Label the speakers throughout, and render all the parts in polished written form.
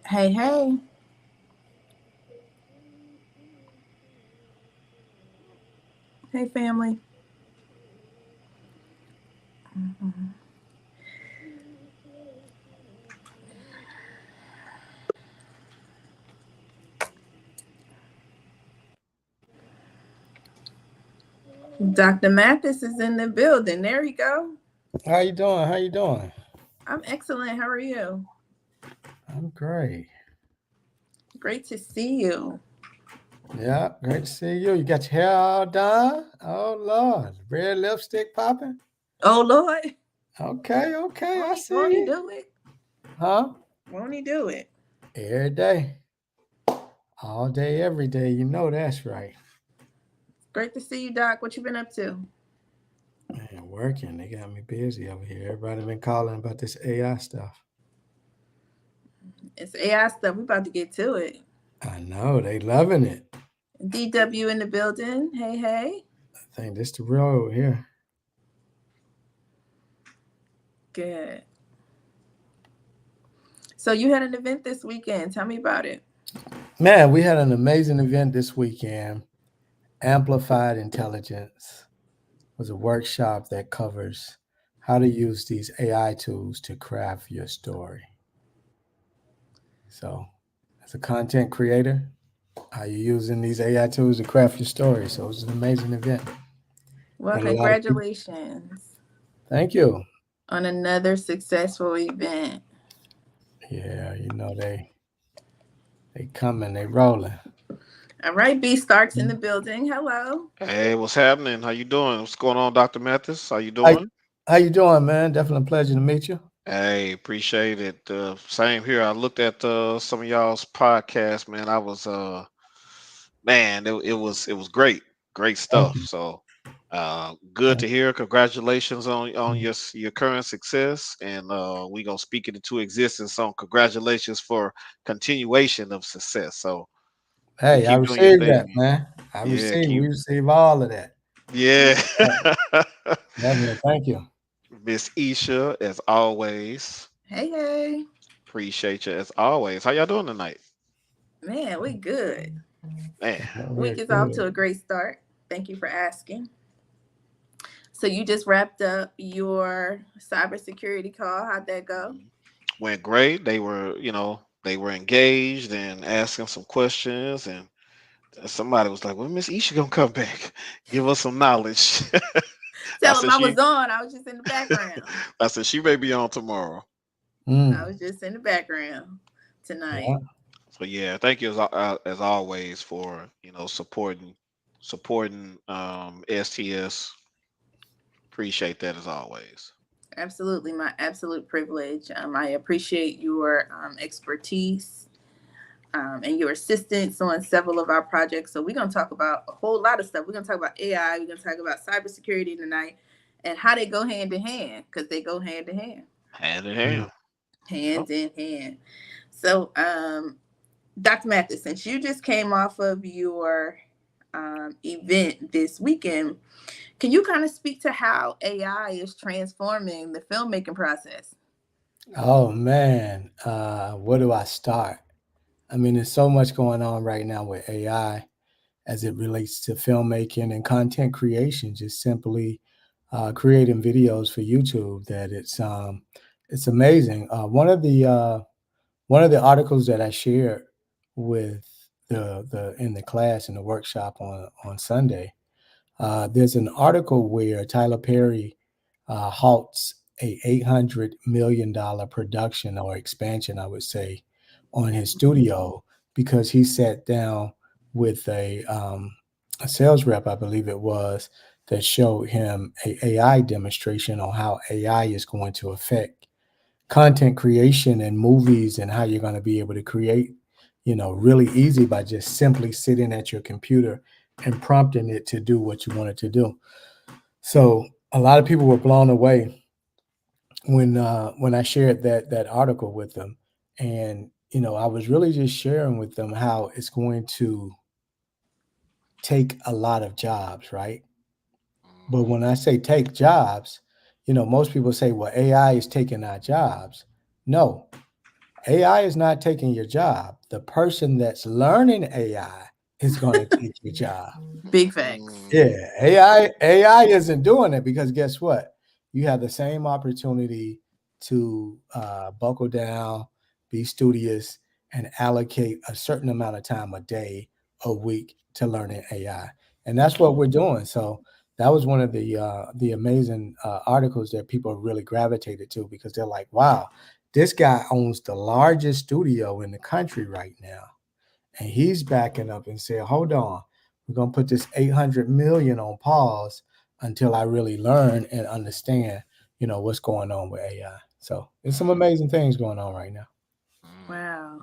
Speaker 1: Hey, hey. Hey, family. Dr. Mathis is in the building. There you go.
Speaker 2: How you doing? How you doing?
Speaker 1: I'm excellent. How are you?
Speaker 2: I'm great.
Speaker 1: Great to see you.
Speaker 2: Yeah, great to see you. You got your hair all done? Oh Lord, red lipstick popping.
Speaker 1: Oh, Lord.
Speaker 2: Okay, okay,
Speaker 1: Won't
Speaker 2: I
Speaker 1: he, won't he
Speaker 2: see.
Speaker 1: do it?
Speaker 2: Huh?
Speaker 1: Won't he do it?
Speaker 2: Every day, all day, every day. You know that's right.
Speaker 1: Great to see you, Doc. What you been up to?
Speaker 2: Man, working. They got me busy over here. Everybody been calling about this AI stuff.
Speaker 1: It's AI stuff. We about to get to it.
Speaker 2: I know they loving it.
Speaker 1: DW in the building. Hey, hey.
Speaker 2: I think this the real here.
Speaker 1: Good. So you had an event this weekend. Tell me about it.
Speaker 2: Man, we had an amazing event this weekend. Amplified Intelligence was a workshop that covers how to use these AI tools to craft your story. So, as a content creator, how you using these AI tools to craft your story. So, it was an amazing event.
Speaker 1: Well,
Speaker 2: Had a lot of people.
Speaker 1: congratulations
Speaker 2: Thank you.
Speaker 1: on another successful event.
Speaker 2: Yeah, they coming, they rolling.
Speaker 1: All right, B Starks in the building. Hello.
Speaker 3: Hey, what's happening? How you doing? What's going on, Dr. Mathis? How you
Speaker 2: How,
Speaker 3: doing?
Speaker 2: how you doing, man? Definitely a pleasure to meet you.
Speaker 3: Hey, appreciate it. Same here. I looked at some of y'all's podcasts, man. Man, it was great, great
Speaker 2: Thank
Speaker 3: stuff.
Speaker 2: you.
Speaker 3: So, good
Speaker 2: Thank
Speaker 3: to hear. Congratulations on your current success, and we gonna speak it into existence. So, congratulations for continuation of success. So,
Speaker 2: Hey, I
Speaker 3: keep doing your
Speaker 2: received that,
Speaker 3: thing.
Speaker 2: man.
Speaker 3: Yeah,
Speaker 2: We receivve all of that.
Speaker 3: yeah.
Speaker 2: Definitely. Thank you.
Speaker 3: Miss Isha, as always.
Speaker 1: Hey, hey.
Speaker 3: Appreciate you as always. How y'all doing tonight?
Speaker 1: Man, we good.
Speaker 3: Man,
Speaker 1: Week
Speaker 2: Good,
Speaker 1: is off to
Speaker 2: good.
Speaker 1: a great start. Thank you for asking. So you just wrapped up your cybersecurity call. How'd that go?
Speaker 3: went great. They were engaged and asking some questions, and somebody was like, "Well, Miss Isha gonna come back, give us some knowledge." I
Speaker 1: Tell them
Speaker 3: said
Speaker 1: I
Speaker 3: she,
Speaker 1: was on. I was just in the background.
Speaker 3: I said she may be on tomorrow.
Speaker 1: I
Speaker 2: Mm,
Speaker 1: was just in the background tonight.
Speaker 2: yeah.
Speaker 3: So yeah, thank you as always for supporting STS. Appreciate that as always.
Speaker 1: Absolutely, my absolute privilege. I appreciate your expertise and your assistance on several of our projects. So we're gonna talk about a whole lot of stuff. We're gonna talk about AI. We're gonna talk about cybersecurity tonight and how they go hand in hand because they go hand in hand,
Speaker 3: Hand in
Speaker 2: Mm.
Speaker 3: hand. Yep.
Speaker 1: hand in hand. So, Dr. Mathis, since you just came off of your event this weekend, can you kind of speak to how AI is transforming the filmmaking process?
Speaker 2: Oh man, where do I start? I mean, there's so much going on right now with AI as it relates to filmmaking and content creation. Just simply creating videos for YouTube. That it's amazing. One of the articles that I shared with the in the class in the workshop on Sunday. There's an article where Tyler Perry halts a $800 million production or expansion, I would say, on his studio because he sat down with a sales rep, I believe it was, that showed him a AI demonstration on how AI is going to affect content creation and movies and how you're going to be able to create, really easy by just simply sitting at your computer and prompting it to do what you want it to do. So a lot of people were blown away when I shared that article with them, and I was really just sharing with them how it's going to take a lot of jobs, right? But
Speaker 3: Mhm.
Speaker 2: when I say take jobs, most people say, well, AI is taking our jobs. No, AI is not taking your job. The person that's learning AI is going to take your job.
Speaker 1: Big facts.
Speaker 3: Mm,
Speaker 2: Yeah, AI isn't doing it because guess what? You have the same opportunity to buckle down, be studious, and allocate a certain amount of time a day, a week to learning AI, and that's what we're doing. So that was one of the amazing articles that people really gravitated to because they're like, "Wow, this guy owns the largest studio in the country right now." And he's backing up and said, "Hold on, we're gonna put this 800 million on pause until I really learn and understand, what's going on with AI." So there's some
Speaker 3: mm,
Speaker 2: amazing things going on right now.
Speaker 3: mm.
Speaker 1: Wow.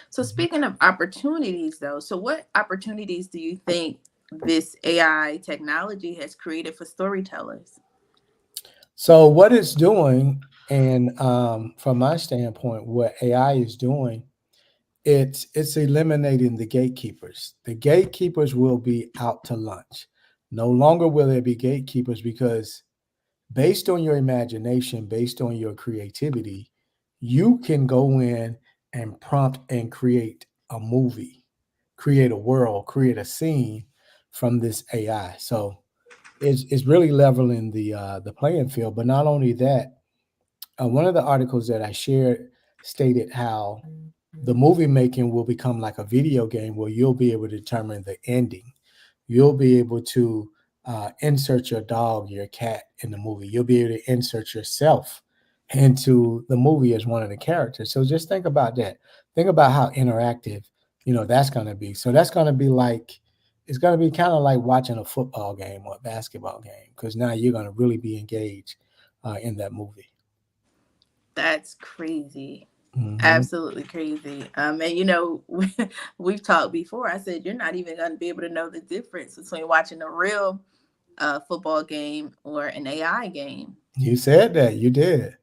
Speaker 1: So speaking of opportunities though, so what opportunities do you think this AI technology has created for storytellers?
Speaker 2: So what it's doing, and from my standpoint, what AI is doing, it's eliminating the gatekeepers. The gatekeepers will be out to lunch. No longer will there be gatekeepers because based on your imagination, based on your creativity, you can go in and prompt and create a movie, create a world, create a scene from this AI. So it's really leveling the playing field. But not only that, one of the articles that I shared stated how the movie making will become like a video game where you'll be able to determine the ending. You'll be able to insert your dog, your cat in the movie. You'll be able to insert yourself into the movie as one of the characters. So just think about that. Think about how interactive, that's going to be. So that's going to be like, it's going to be kind of like watching a football game or a basketball game because now you're going to really be engaged in that movie.
Speaker 1: That's crazy.
Speaker 2: Hmm.
Speaker 1: Absolutely crazy. And we've talked before. I said you're not even going to be able to know the difference between watching a real football game or an AI game.
Speaker 2: You said that you did.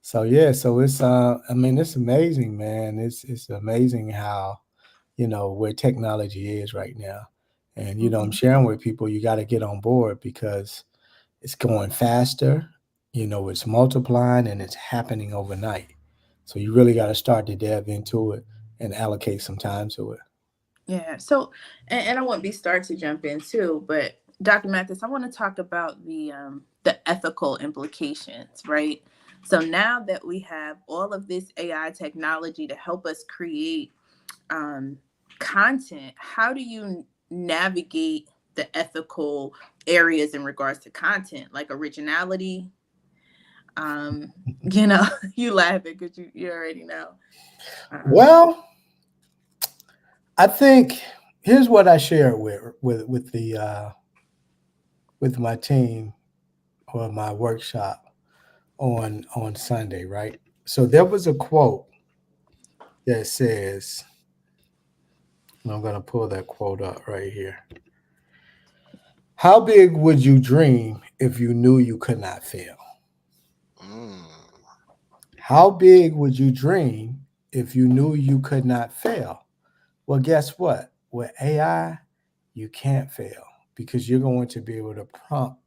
Speaker 2: So yeah, so it's I mean it's amazing, man. It's amazing how, where technology is right now. And I'm
Speaker 1: Hmm.
Speaker 2: sharing with people you got to get on board because it's going faster, it's multiplying and it's happening overnight. So you really got to start to delve into it and allocate some time to it.
Speaker 1: Yeah. So, and I want B Star to jump in too, but Dr. Mathis, I want to talk about the ethical implications, right? So now that we have all of this AI technology to help us create um, content, how do you navigate the ethical areas in regards to content, like originality? Um, you laughing because you already know. Um,
Speaker 2: Well, I think here's what I shared with my team or my workshop on Sunday, right? So there was a quote that says, and I'm going to pull that quote up right here. How big would you dream if you knew you could not fail?
Speaker 3: Mm.
Speaker 2: How big would you dream if you knew you could not fail? Well, guess what? With AI, you can't fail because you're going to be able to prompt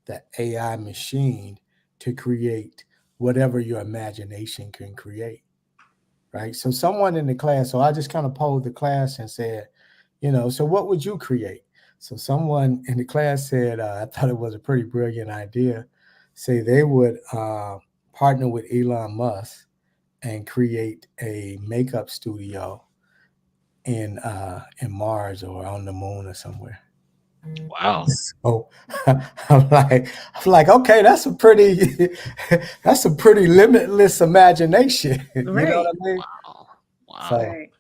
Speaker 2: the AI machine to create whatever your imagination can create. Right? So someone in the class, so I just kind of polled the class and said, so what would you create? So someone in the class said, I thought it was a pretty brilliant idea. Say they would partner with Elon Musk and create a makeup studio in Mars or on the moon or somewhere.
Speaker 3: Wow.
Speaker 2: So I'm like, okay, that's a pretty that's a pretty limitless imagination. You know
Speaker 1: right,
Speaker 2: what I mean?
Speaker 3: Wow. Wow.
Speaker 2: So
Speaker 1: right.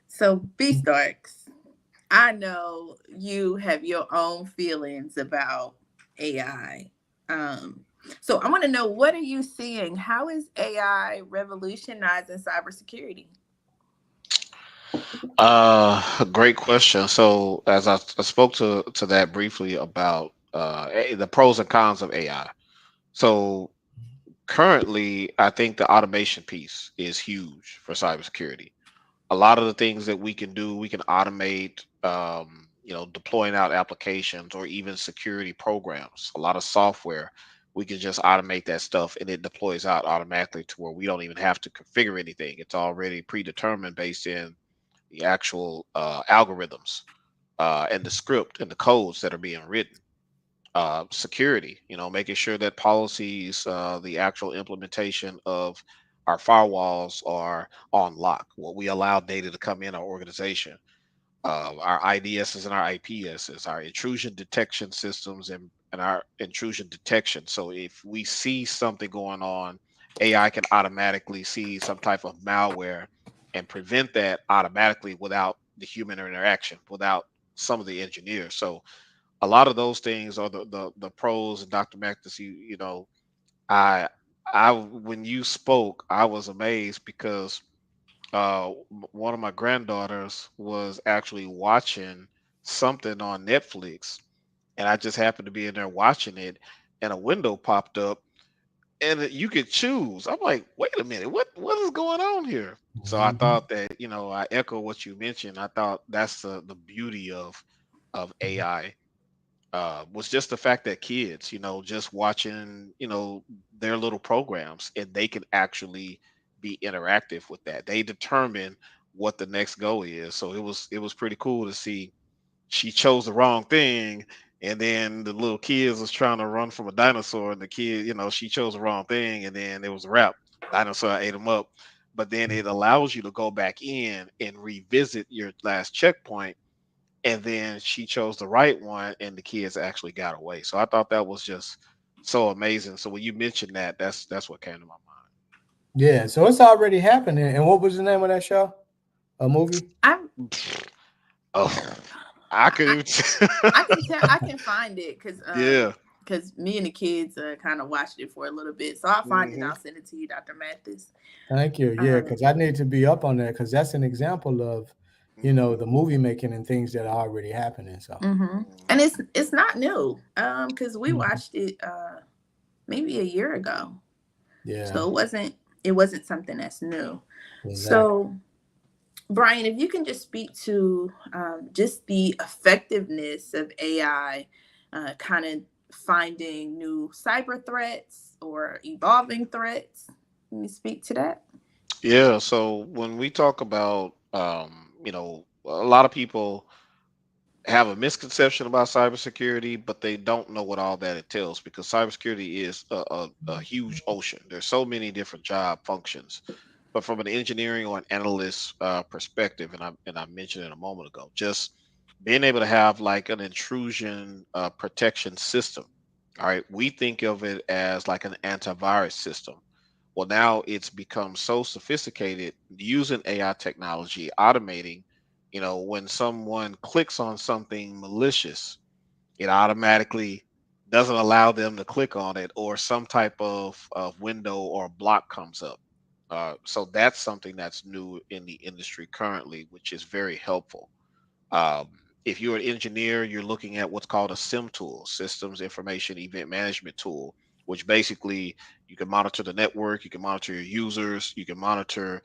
Speaker 1: So B Starks, I know you have your own feelings about AI. Um, so I want to know, what are you seeing? How is AI revolutionizing cybersecurity?
Speaker 3: Great question. So as I spoke to that briefly about the pros and cons of AI. So currently, I think the automation piece is huge for cybersecurity. A lot of the things that we can do, we can automate, deploying out applications or even security programs. A lot of software we can just automate that stuff and it deploys out automatically to where we don't even have to configure anything. It's already predetermined based in the actual algorithms and the script and the codes that are being written. Security, making sure that policies, the actual implementation of our firewalls are on lock. What we allow data to come in our organization, our IDSs and our IPSs, our intrusion detection systems, and our intrusion detection. So if we see something going on, AI can automatically see some type of malware and prevent that automatically without the human interaction, without some of the engineers. So a lot of those things are the pros. And Dr. Mathis, I when you spoke, I was amazed because one of my granddaughters was actually watching something on Netflix, and I just happened to be in there watching it, and a window popped up, and you could choose. I'm like, wait a minute, what is going on here? So I
Speaker 2: Mhm.
Speaker 3: thought that I echo what you mentioned. I thought that's the beauty of AI, was just the fact that kids, just watching, their little programs, and they can actually be interactive with that. They determine what the next go is. So it was pretty cool to see she chose the wrong thing, and then the little kids was trying to run from a dinosaur, and the kid, she chose the wrong thing, and then it was a wrap. Dinosaur ate them up. But then it allows you to go back in and revisit your last checkpoint, and then she chose the right one and the kids actually got away. So I thought that was just so amazing. So when you mentioned that, that's what came to my
Speaker 2: Yeah, so it's already happening. And what was the name of that show? A movie?
Speaker 1: I'm
Speaker 3: mind. Oh, I could
Speaker 1: I,
Speaker 3: even
Speaker 1: I can find it
Speaker 3: yeah.
Speaker 1: because me and the kids kind of watched it for a little bit, so I'll find it and
Speaker 3: Hmm.
Speaker 1: I'll send it to you, Dr. Mathis.
Speaker 2: Thank you. Yeah,
Speaker 1: Um,
Speaker 2: because I need to be up on that because that's an example of,
Speaker 3: Hmm.
Speaker 2: the movie making and things that are already happening. So,
Speaker 1: and it's not new because we
Speaker 2: mhm.
Speaker 1: watched it maybe a year ago,
Speaker 2: Yeah,
Speaker 1: so it wasn't something that's new.
Speaker 2: exactly.
Speaker 1: So Bryan, if you can just speak to just the effectiveness of AI, kind of finding new cyber threats or evolving threats. Can you speak to that?
Speaker 3: Yeah. So when we talk about, a lot of people have a misconception about cybersecurity, but they don't know what all that entails, because cybersecurity is a huge ocean. There's so many different job functions. But from an engineering or an analyst perspective, and I mentioned it a moment ago, just being able to have like an intrusion protection system. All right, we think of it as like an antivirus system. Well, now it's become so sophisticated using AI technology, automating. When someone clicks on something malicious, it automatically doesn't allow them to click on it, or some type of window or block comes up. So that's something that's new in the industry currently, which is very helpful. Um, if you're an engineer, you're looking at what's called a SIM tool, Systems Information Event Management Tool, which basically you can monitor the network, you can monitor your users, you can monitor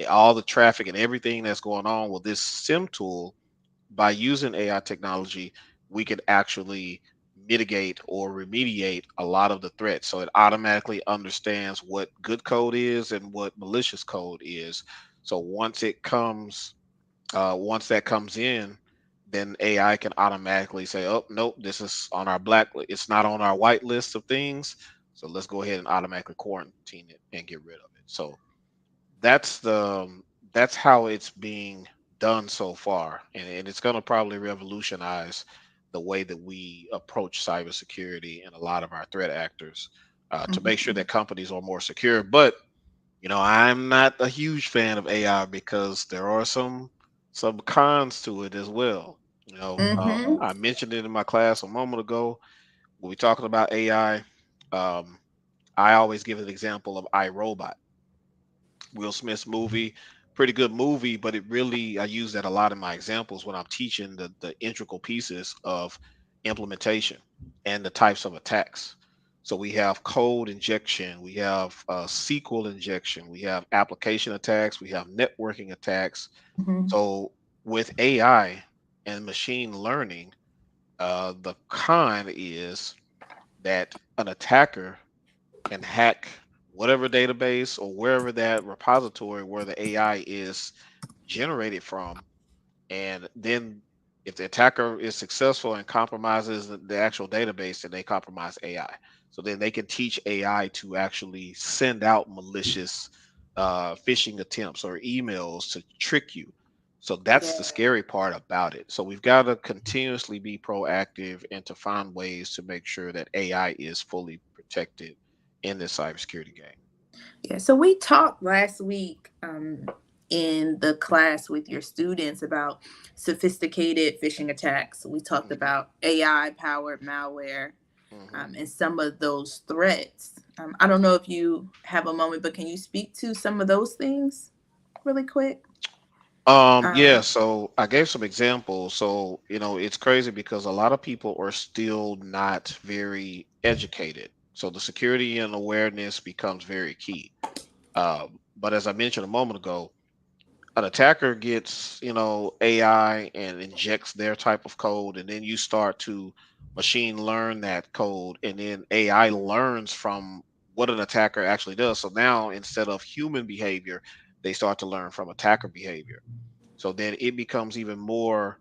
Speaker 3: all the traffic and everything that's going on. With this SIM tool, by using AI technology, we could actually mitigate or remediate a lot of the threats. So it automatically understands what good code is and what malicious code is. So once that comes in, then AI can automatically say, "Oh, nope, this is on our black list. It's not on our white list of things. So let's go ahead and automatically quarantine it and get rid of it." So that's that's how it's being done so far, and it's going to probably revolutionize the way that we approach cybersecurity and a lot of our threat actors, to make sure
Speaker 1: Mm-hmm.
Speaker 3: that companies are more secure. But I'm not a huge fan of AI because there are some cons to it as well.
Speaker 1: Mm-hmm.
Speaker 3: I mentioned it in my class a moment ago when we talking about AI. Um, I always give an example of iRobot. Will Smith's movie, pretty good movie, but it really, I use that a lot in my examples when I'm teaching the integral pieces of implementation and the types of attacks. So we have code injection, we have SQL injection, we have application attacks, we have networking attacks.
Speaker 1: Mm-hmm.
Speaker 3: So with AI and machine learning, the con is that an attacker can hack whatever database or wherever that repository where the AI is generated from, and then if the attacker is successful and compromises the actual database, then they compromise AI. So then they can teach AI to actually send out malicious phishing attempts or emails to trick you. So that's the
Speaker 1: Yeah.
Speaker 3: scary part about it. So we've got to continuously be proactive and to find ways to make sure that AI is fully protected in this cybersecurity game.
Speaker 1: Yeah, so we talked last week in the class with your students about sophisticated phishing attacks. We talked
Speaker 3: Hmm.
Speaker 1: about AI powered malware
Speaker 3: Hmm.
Speaker 1: and some of those threats. I don't know if you have a moment, but can you speak to some of those things really quick?
Speaker 3: Yeah,
Speaker 1: Um,
Speaker 3: so I gave some examples. So, it's crazy because a lot of people are still not very educated. So the security and awareness becomes very key. But as I mentioned a moment ago, an attacker gets, AI and injects their type of code, and then you start to machine learn that code, and then AI learns from what an attacker actually does. So now instead of human behavior, they start to learn from attacker behavior. So then it becomes even more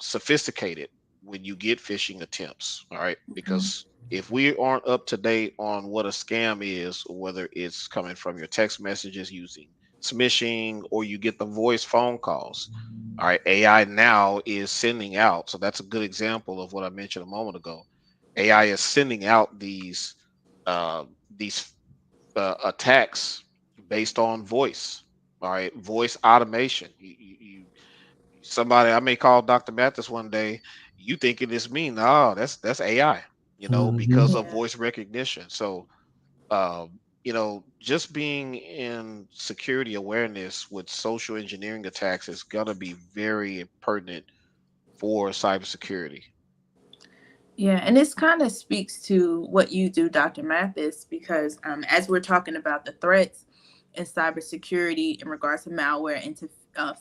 Speaker 3: sophisticated when you get phishing attempts. All right.
Speaker 1: mhm,
Speaker 3: Because if we aren't up to date on what a scam is, or whether it's coming from your text messages using smishing or you get the voice phone calls, all right, AI now is sending out. So that's a good example of what I mentioned a moment ago. AI is sending out uh, these attacks based on voice. All right, voice automation. Somebody I may call Dr. Mathis one day, you thinking it's me. No, that's AI, because
Speaker 2: Hmm.
Speaker 3: of
Speaker 1: yeah.
Speaker 3: voice recognition. So just being in security awareness with social engineering attacks is gonna be very pertinent for cybersecurity.
Speaker 1: Yeah, and this kind of speaks to what you do, Dr. Mathis, because as we're talking about the threats in cybersecurity in regards to malware and to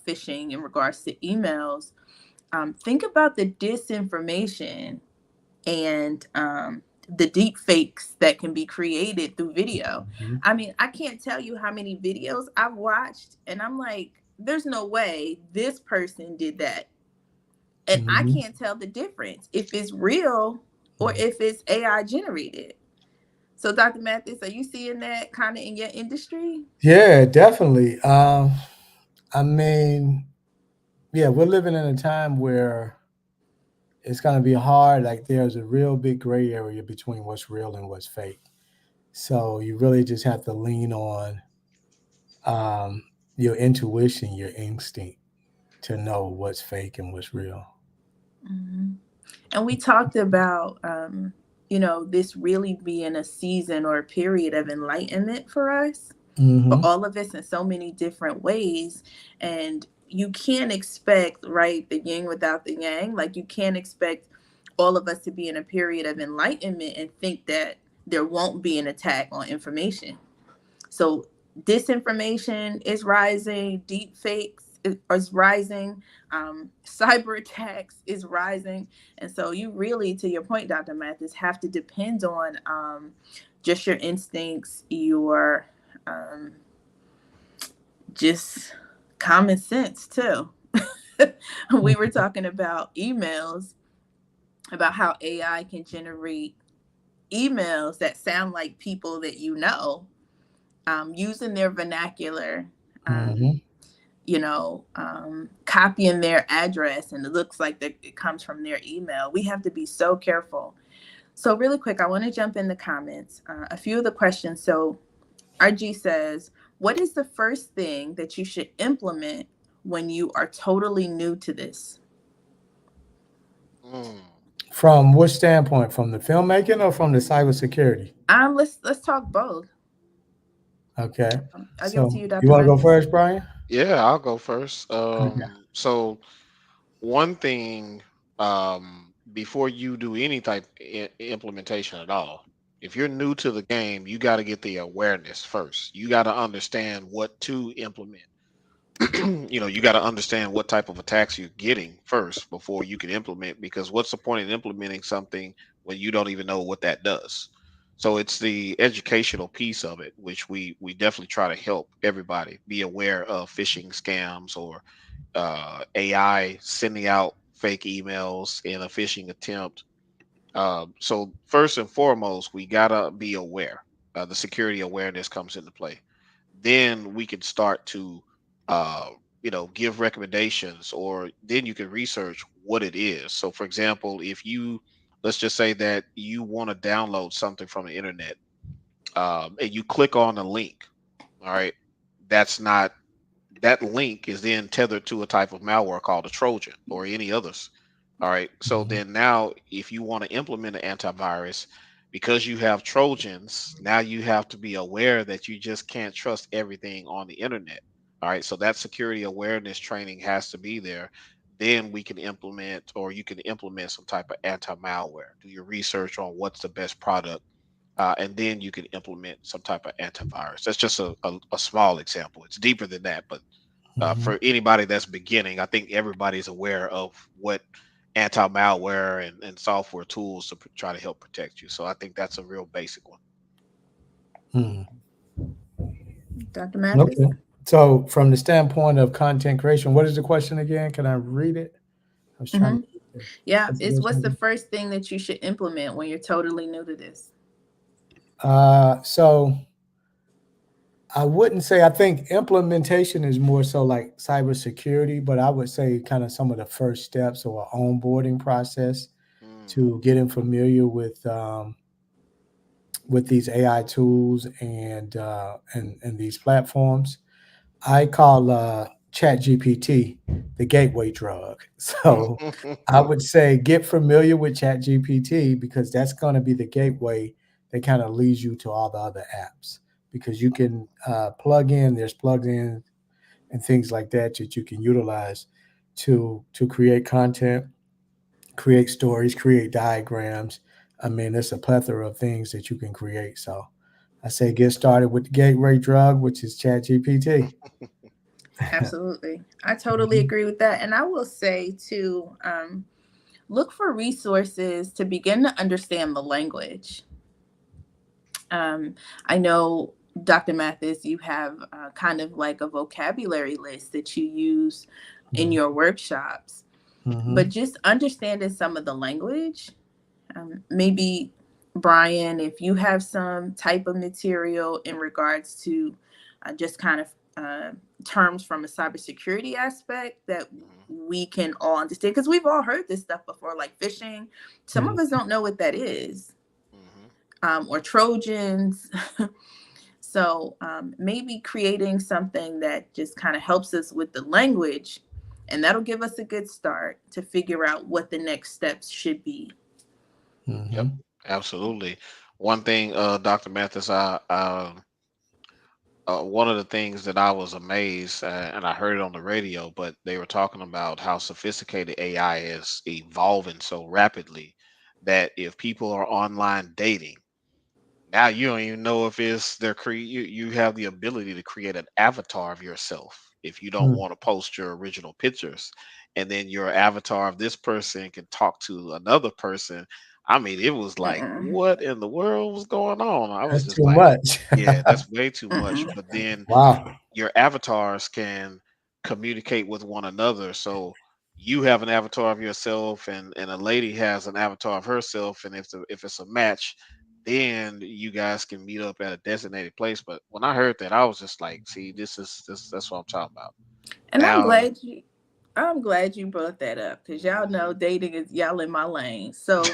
Speaker 1: phishing in regards to emails, think about the disinformation and the deep fakes that can be created through video.
Speaker 2: Hmm.
Speaker 1: I mean, I can't tell you how many videos I've watched, and I'm like, there's no way this person did that, and I
Speaker 2: Hmm.
Speaker 1: can't tell the difference if it's real or if it's AI generated. So, Dr. Mathis, are you seeing that kind of in your industry?
Speaker 2: Yeah, definitely. I mean, yeah, we're living in a time where it's going to be hard. Like, there's a real big gray area between what's real and what's fake. So you really just have to lean on um, your intuition, your instinct to know what's fake and what's real.
Speaker 1: Hmm. And we talked about, this really being a season or a period of enlightenment for us, for
Speaker 2: Hmm.
Speaker 1: all of us in so many different ways. And you can't expect, right, the yin without the yang. Like, you can't expect all of us to be in a period of enlightenment and think that there won't be an attack on information. So disinformation is rising, deep fakes is rising, cyber attacks is rising. And so you really, to your point, Dr. Mathis, have to depend on just your instincts, your um, just common sense too. We were talking about emails, about how AI can generate emails that sound like people that you know, using their vernacular, um,
Speaker 2: Hmm.
Speaker 1: copying their address, and it looks like that it comes from their email. We have to be so careful. So, really quick, I want to jump in the comments. A few of the questions. So, RG says, what is the first thing that you should implement when you are totally new to this?
Speaker 3: Mm.
Speaker 2: From which standpoint? From the filmmaking or from the cybersecurity?
Speaker 1: Let's talk both.
Speaker 2: Okay.
Speaker 1: I'll give it to
Speaker 2: So
Speaker 1: you,
Speaker 2: you
Speaker 1: Dr.
Speaker 2: want to go
Speaker 1: Mathis.
Speaker 2: first, Brian?
Speaker 3: Yeah, I'll go first.
Speaker 2: Okay.
Speaker 3: So one thing, before you do any type implementation at all, if you're new to the game, you got to get the awareness first. You got to understand what to implement. You got to understand what type of attacks you're getting first before you can implement. Because what's the point in implementing something when you don't even know what that does. So it's the educational piece of it, which we definitely try to help everybody be aware of phishing scams or AI sending out fake emails in a phishing attempt. So first and foremost, we gotta be aware. The security awareness comes into play. Then we can start to, uh, give recommendations, or then you can research what it is. So, for example, if you, let's just say that you want to download something from the internet, and you click on a link, all right, that's not that link is then tethered to a type of malware called a Trojan or any others. All right. So
Speaker 2: Mhm.
Speaker 3: then now, if you want to implement an antivirus, because you have Trojans, now you have to be aware that you just can't trust everything on the internet. All right. So that security awareness training has to be there. Then we can implement, or you can implement some type of anti malware. Do your research on what's the best product, and then you can implement some type of antivirus. That's just a small example. It's deeper than that, but
Speaker 2: Mhm.
Speaker 3: for anybody that's beginning, I think everybody's aware of what anti malware and software tools to try to help protect you. So I think that's a real basic one.
Speaker 2: Mhm.
Speaker 1: Dr. Mathis?
Speaker 2: Okay. So, from the standpoint of content creation, what is the question again? Can I read it? I was trying to
Speaker 1: Hmm.
Speaker 2: get
Speaker 1: Yeah,
Speaker 2: what's the
Speaker 1: it's
Speaker 2: question
Speaker 1: what's the
Speaker 2: again?
Speaker 1: first thing that you should implement when you're totally new to this?
Speaker 2: So I wouldn't say, I think implementation is more so like cybersecurity, but I would say kind of some of the first steps or onboarding process
Speaker 3: Mm,
Speaker 2: to getting familiar with these AI tools and these platforms. I call Chat GPT the gateway drug. So I would say get familiar with Chat GPT because that's going to be the gateway that kind of leads you to all the other apps. Because you can there's plugins and things like that that you can utilize to create content, create stories, create diagrams. I mean, there's a plethora of things that you can create. So I say get started with the gateway drug, which is Chat GPT.
Speaker 1: Absolutely. I totally
Speaker 2: Mhm.
Speaker 1: agree with that. And I will say, too, look for resources to begin to understand the language. Um, I know, Dr. Mathis, you have kind of like a vocabulary list that you use in
Speaker 2: Mhm.
Speaker 1: your workshops, but
Speaker 2: Mhm.
Speaker 1: just understanding some of the language. Maybe, Bryan, if you have some type of material in regards to just kind of terms from a cybersecurity aspect that
Speaker 3: mhm,
Speaker 1: we can all understand, because we've all heard this stuff before, like phishing. Some of
Speaker 2: Mhm.
Speaker 1: us don't know what that is,
Speaker 3: mhm.
Speaker 1: or Trojans. So maybe creating something that just kind of helps us with the language, and that'll give us a good start to figure out what the next steps should be.
Speaker 3: Yep,
Speaker 2: Mhm.
Speaker 3: absolutely. One thing, Dr. Mathis, one of the things that I was amazed, and I heard it on the radio, but they were talking about how sophisticated AI is evolving so rapidly that if people are online dating, now you don't even know if it's you have the ability to create an avatar of yourself if you don't
Speaker 2: Mhm.
Speaker 3: want to post your original pictures, and then your avatar of this person can talk to another person. I mean, it was like,
Speaker 1: Mm-mm.
Speaker 3: what in the world was going on? I was
Speaker 2: That's
Speaker 3: just
Speaker 2: too
Speaker 3: like,
Speaker 2: much.
Speaker 3: yeah, that's way too much.
Speaker 1: Mm-mm.
Speaker 3: But then
Speaker 2: Wow.
Speaker 3: your avatars can communicate with one another. So you have an avatar of yourself, and a lady has an avatar of herself, and if it's a match, then you guys can meet up at a designated place. But when I heard that, I was just like, see, this that's what I'm talking about.
Speaker 1: And
Speaker 3: Now,
Speaker 1: I'm glad you brought that up, because y'all know
Speaker 3: mhm.
Speaker 1: dating is y'all in my lane. So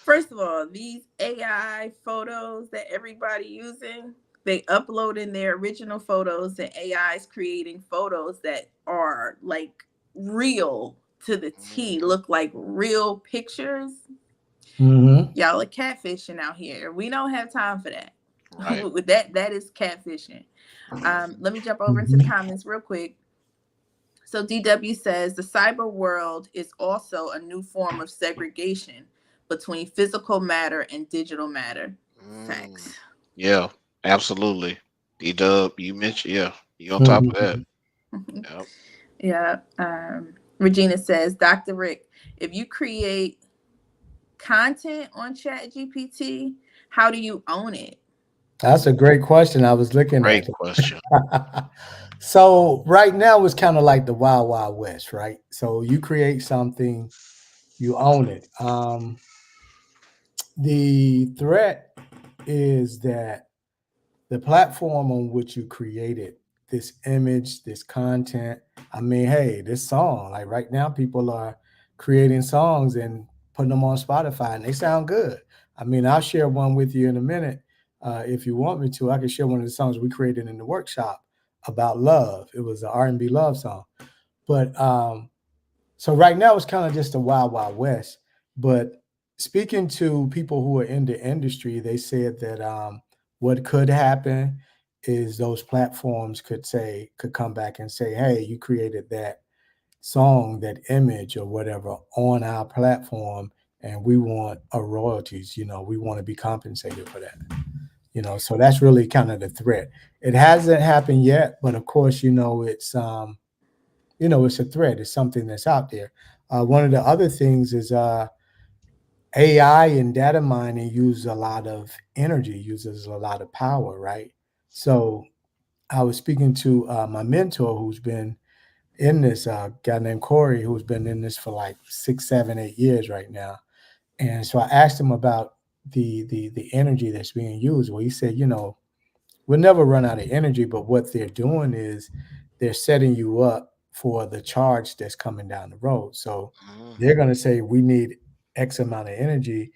Speaker 1: first of all, these AI photos that everybody using, they upload in their original photos, and AI is creating photos that are like real to the T,
Speaker 3: Mhm.
Speaker 1: look like real pictures.
Speaker 2: Mhm.
Speaker 1: Y'all are catfishing out here. We don't have time for that.
Speaker 3: Right.
Speaker 1: With that is catfishing.
Speaker 3: Mhm.
Speaker 1: Let me jump over into the
Speaker 2: Mhm.
Speaker 1: comments real quick. So DW says the cyber world is also a new form of segregation between physical matter and digital matter.
Speaker 3: Mm.
Speaker 1: Facts.
Speaker 3: Yeah, absolutely. D Dub, you mentioned, yeah, you on top of that.
Speaker 2: Mhm.
Speaker 3: Yep.
Speaker 1: Yeah. Regina says, Dr. Rick, if you create content on ChatGPT, how do you own it?
Speaker 2: That's a great question. I was looking at
Speaker 3: Great question.
Speaker 2: it. So right now it's kind of like the wild wild west, right? So you create something, you own it. The threat is that the platform on which you created this image, this content. I mean, hey, this song, like right now, people are creating songs and putting them on Spotify, and they sound good. I mean, I'll share one with you in a minute. If you want me to, I can share one of the songs we created in the workshop about love. It was an R&B love song. But so right now it's kind of just a wild, wild west. But speaking to people who are in the industry, they said that what could happen is those platforms could come back and say, "Hey, you created that song, that image, or whatever on our platform, and we want our royalties. You know, we want to be compensated for that." You know, so that's really kind of the threat. It hasn't happened yet, but of course, it's a threat. It's something that's out there. One of the other things is AI and data mining uses a lot of energy, uses a lot of power, right? So I was speaking to my mentor who's been in this guy named Corey, who's been in this for like 6, 7, 8 years right now. And so I asked him about the energy that's being used. Well, he said, we'll never run out of energy, but what they're doing is they're setting you up for the charge that's coming down the road. So they're
Speaker 3: Mhm.
Speaker 2: going to say, we need X amount of energy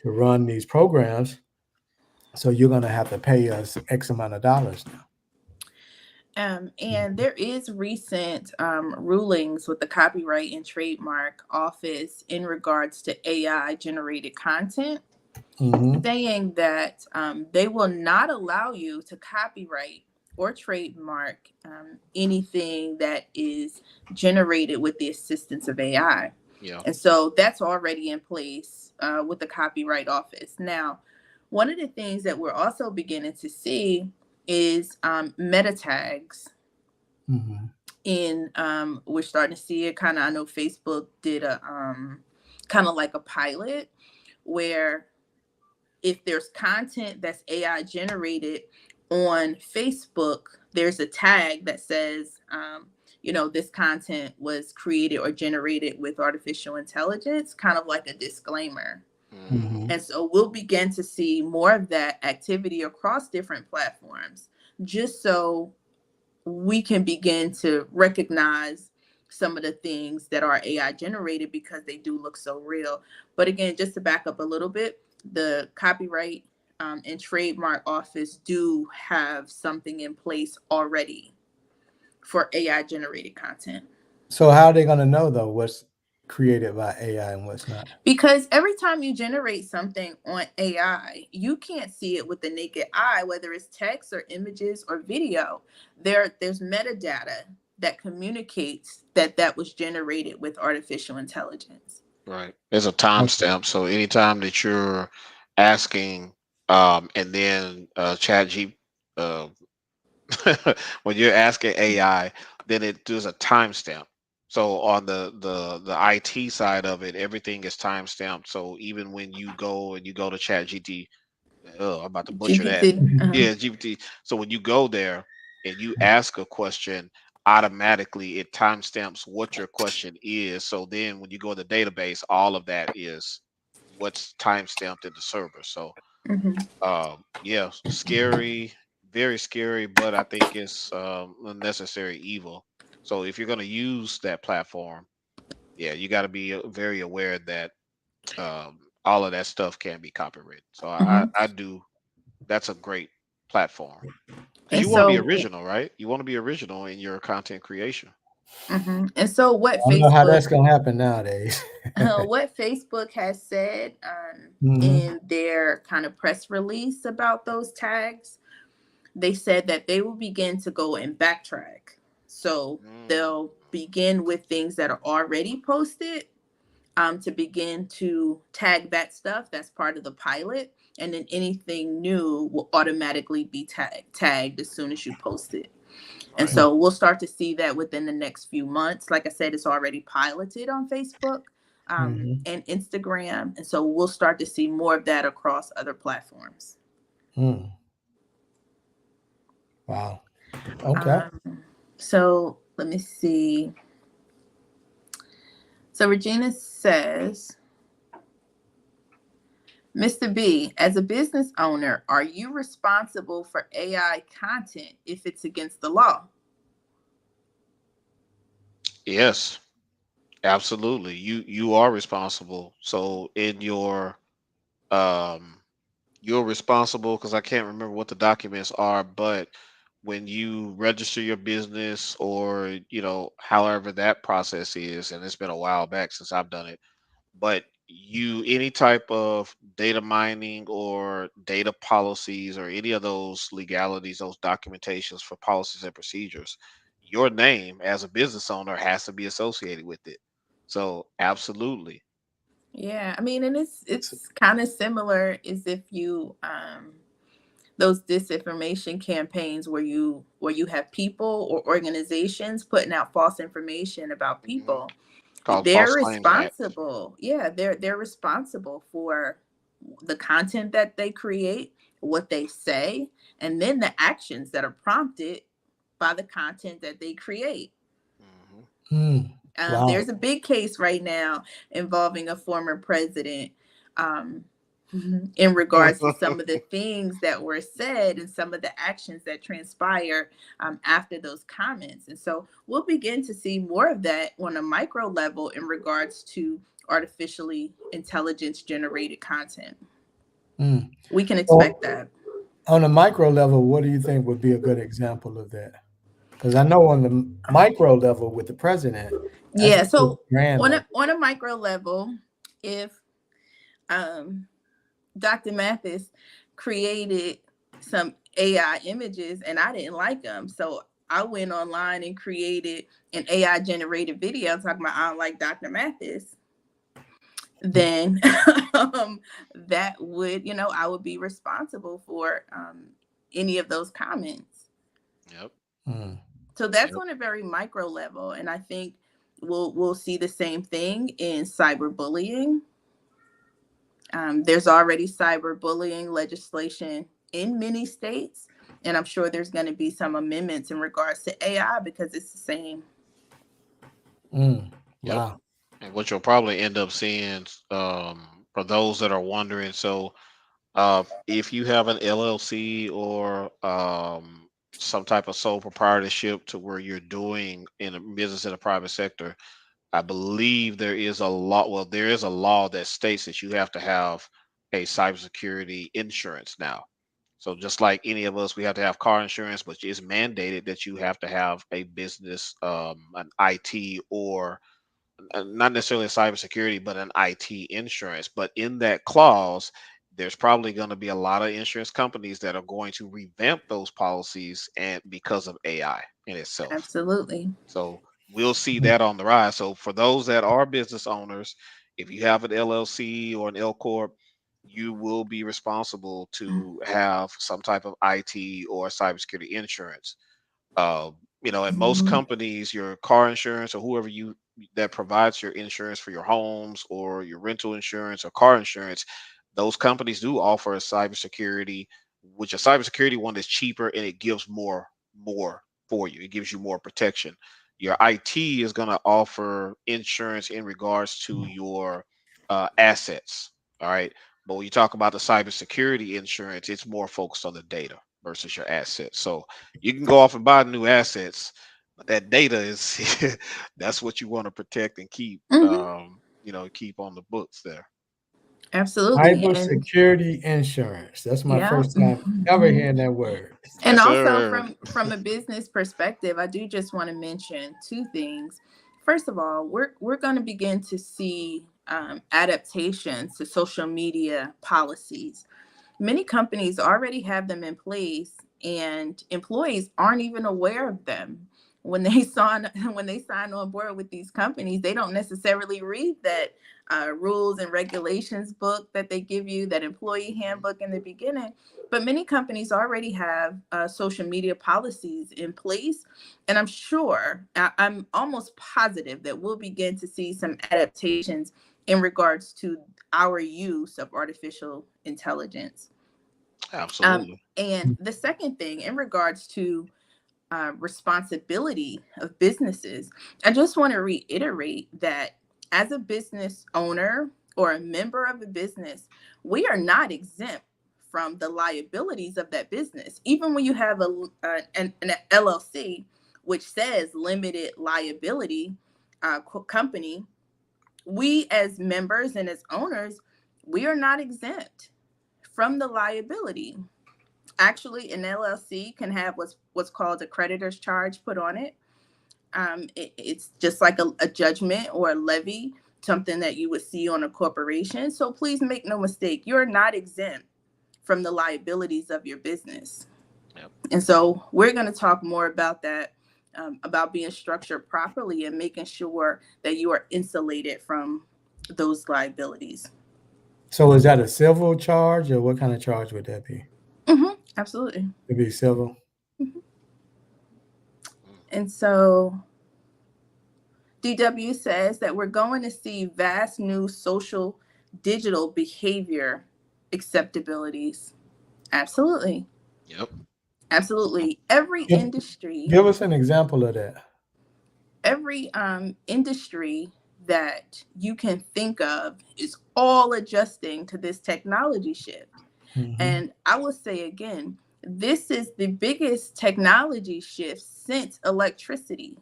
Speaker 2: to run these programs. So you're going to have to pay us X amount of dollars now.
Speaker 1: And there is recent rulings with the Copyright and Trademark Office in regards to AI generated content,
Speaker 2: Mm-hmm.
Speaker 1: saying that they will not allow you to copyright or trademark anything that is generated with the assistance of AI.
Speaker 3: Yeah.
Speaker 1: And so that's already in place with the Copyright Office. Now, one of the things that we're also beginning to see is meta tags.
Speaker 2: Mm-hmm.
Speaker 1: In we're starting to see it kind of, I know Facebook did a kind of like a pilot where if there's content that's AI generated on Facebook, there's a tag that says, this content was created or generated with artificial intelligence, kind of like a disclaimer.
Speaker 3: Hmm.
Speaker 2: Mm-hmm.
Speaker 1: And so we'll begin to see more of that activity across different platforms, just so we can begin to recognize some of the things that are AI generated because they do look so real. But again, just to back up a little bit, the Copyright and Trademark Office do have something in place already for AI generated content.
Speaker 2: So how are they going to know though what's created by AI and what's not?
Speaker 1: Because every time you generate something on AI, you can't see it with the naked eye, whether it's text or images or video. There's metadata that communicates that that was generated with artificial intelligence.
Speaker 3: Right. There's a
Speaker 2: Okay.
Speaker 3: timestamp. So anytime that you're asking, and then Chat G, uh, when you're asking AI, then it does a timestamp. So on the IT side of it, everything is timestamped. So even when you go to Chat GT, oh, I'm about to butcher that.
Speaker 1: GPT.
Speaker 3: Yeah, GPT. So when you go there and you ask a question, automatically it timestamps what your question is. So then when you go to the database, all of that is what's timestamped in the server. So
Speaker 1: Hmm.
Speaker 3: yeah, scary, very scary, but I think it's a necessary evil. So if you're going to use that platform, yeah, you got to be very aware that all of that stuff can be copyrighted. So
Speaker 1: Hmm.
Speaker 3: I do. That's a great platform because
Speaker 1: And
Speaker 3: you want to be
Speaker 1: so,
Speaker 3: original, right? You want to be original in your content creation.
Speaker 1: and so
Speaker 2: I don't know how that's going to happen nowadays.
Speaker 1: What Facebook has said
Speaker 2: Mm-hmm.
Speaker 1: in their kind of press release about those tags, they said that they will begin to go and backtrack. So
Speaker 3: Mm,
Speaker 1: they'll begin with things that are already posted to begin to tag that stuff that's part of the pilot. And then anything new will automatically be tagged as soon as you post it. And
Speaker 3: right.
Speaker 1: so we'll start to see that within the next few months. Like I said, it's already piloted on Facebook.
Speaker 2: Mm-hmm.
Speaker 1: and Instagram. And so we'll start to see more of that across other platforms.
Speaker 2: Mm. Wow. Okay.
Speaker 1: So let me see. So Regina says, Mr. B, as a business owner, are you responsible for AI content if it's against the law?
Speaker 3: Yes, absolutely. You are responsible. So in your um you're responsible because I can't remember what the documents are, but when you register your business or however that process is, and it's been a while back since I've done it, but you any type of data mining or data policies or any of those legalities, those documentations for policies and procedures, your name as a business owner has to be associated with it. So absolutely.
Speaker 1: Yeah, I mean, and it's kind of similar as if you those disinformation campaigns where you have people or organizations putting out false information about
Speaker 3: Hmm.
Speaker 1: people.
Speaker 3: Called
Speaker 1: They're
Speaker 3: False Claims Act.
Speaker 1: responsible. Yeah, they're responsible for the content that they create, what they say, and then the actions that are prompted by the content that they create.
Speaker 3: Hmm.
Speaker 2: Mm. Wow.
Speaker 1: There's a big case right now involving a former president, um, in regards to some of the things that were said and some of the actions that transpire after those comments. And so we'll begin to see more of that on a micro level in regards to artificially intelligence generated content.
Speaker 2: Mm.
Speaker 1: We can expect
Speaker 2: Well,
Speaker 1: that.
Speaker 2: on a micro level, what do you think would be a good example of that? Because I know on the micro level with the president, that's a
Speaker 1: Yeah.
Speaker 2: pretty
Speaker 1: So
Speaker 2: grand level.
Speaker 1: on a micro level, if um, Dr. Mathis created some AI images and I didn't like them. So I went online and created an AI generated video talking about I don't like Dr. Mathis. Then that would, I would be responsible for any of those comments.
Speaker 3: Yep.
Speaker 2: Mm.
Speaker 1: So that's
Speaker 3: Yep.
Speaker 1: on a very micro level. And I think we'll see the same thing in cyberbullying. There's already cyberbullying legislation in many states, and I'm sure there's going to be some amendments in regards to AI because it's the same.
Speaker 2: Mm.
Speaker 3: Yep.
Speaker 2: Wow.
Speaker 3: And what you'll probably end up seeing, for those that are wondering, so if you have an LLC or some type of sole proprietorship to where you're doing in a business in the private sector, I believe there is a law. Well, there is a law that states that you have to have a cybersecurity insurance now. So just like any of us, we have to have car insurance, but it's mandated that you have to have a business, an IT or not necessarily a cybersecurity, but an IT insurance. But in that clause, there's probably going to be a lot of insurance companies that are going to revamp those policies and because of AI in itself.
Speaker 1: Absolutely.
Speaker 3: So we'll see
Speaker 2: Mm.
Speaker 3: that on the rise. So for those that are business owners, if you have an LLC or an L corp, you will be responsible to have some type of IT or cybersecurity insurance. uh, at most
Speaker 1: Mhm.
Speaker 3: companies, your car insurance or whoever you that provides your insurance for your homes or your rental insurance or car insurance, those companies do offer a cybersecurity, which a cybersecurity one is cheaper and it gives more for you. It gives you more protection. Your IT is going to offer insurance in regards to your assets. All right. But when you talk about the cybersecurity insurance, it's more focused on the data versus your assets. So you can go off and buy new assets, but that data is that's what you want to protect and keep,
Speaker 1: Mhm.
Speaker 3: keep on the books there.
Speaker 1: Absolutely. And
Speaker 2: Cybersecurity insurance. That's my
Speaker 1: yeah.
Speaker 2: first time ever hearing that word.
Speaker 1: And
Speaker 3: Yes,
Speaker 1: also
Speaker 3: sir.
Speaker 1: from a business perspective, I do just want to mention two things. First of all, we're going to begin to see adaptations to social media policies. Many companies already have them in place, and employees aren't even aware of them. When they sign on board with these companies, they don't necessarily read that rules and regulations book that they give you, that employee
Speaker 3: Hmm.
Speaker 1: handbook in the beginning. But many companies already have social media policies in place, and I'm almost positive that we'll begin to see some adaptations in regards to our use of artificial intelligence.
Speaker 3: Absolutely.
Speaker 1: And the second thing, in regards to responsibility of businesses, I just want to reiterate that as a business owner or a member of a business, we are not exempt from the liabilities of that business. Even when you have an LLC, which says limited liability company, we as members and as owners, we are not exempt from the liability. Actually, an LLC can have what's called a creditor's charge put on it. It's just like a judgment or a levy, something that you would see on a corporation. So please make no mistake, you're not exempt from the liabilities of your business.
Speaker 3: Yep.
Speaker 1: And so we're going to talk more about that, about being structured properly and making sure that you are insulated from those liabilities.
Speaker 2: So is that a civil charge, or what kind of charge would that be?
Speaker 1: Absolutely.
Speaker 2: It'd be civil.
Speaker 1: Mhm. And so DW says that we're going to see vast new social digital behavior acceptabilities. Absolutely.
Speaker 3: Yep.
Speaker 1: Absolutely. Every
Speaker 2: Give,
Speaker 1: industry,
Speaker 2: give us an example of that.
Speaker 1: every industry that you can think of is all adjusting to this technology shift.
Speaker 2: Hmm.
Speaker 1: And I will say again, this is the biggest technology shift since electricity.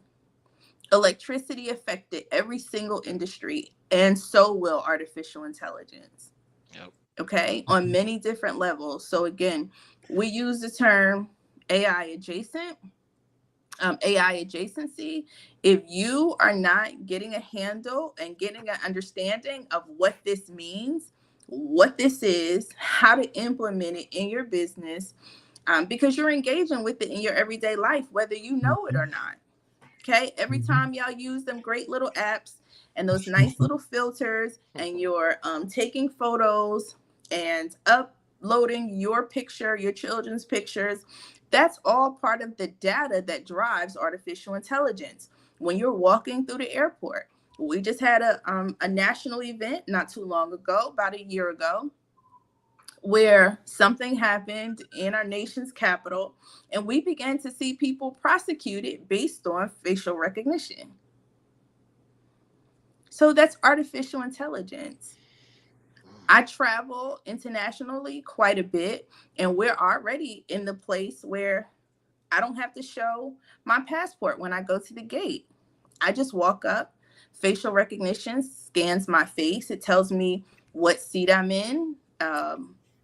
Speaker 1: Electricity affected every single industry, and so will artificial intelligence.
Speaker 3: Yep.
Speaker 1: Okay, on many different levels. So, again, we use the term AI adjacent, AI adjacency. If you are not getting a handle and getting an understanding of what this means, what this is, how to implement it in your business, because you're engaging with it in your everyday life, whether you know it or not. Okay. Every time y'all use them great little apps and those nice little filters, and you're taking photos and uploading your picture, your children's pictures, that's all part of the data that drives artificial intelligence. When you're walking through the airport, we just had a national event not too long ago, about a year ago, where something happened in our nation's capital, and we began to see people prosecuted based on facial recognition. So that's artificial intelligence. I travel internationally quite a bit, and we're already in the place where I don't have to show my passport when I go to the gate. I just walk up, facial recognition scans my face. It tells me what seat I'm in.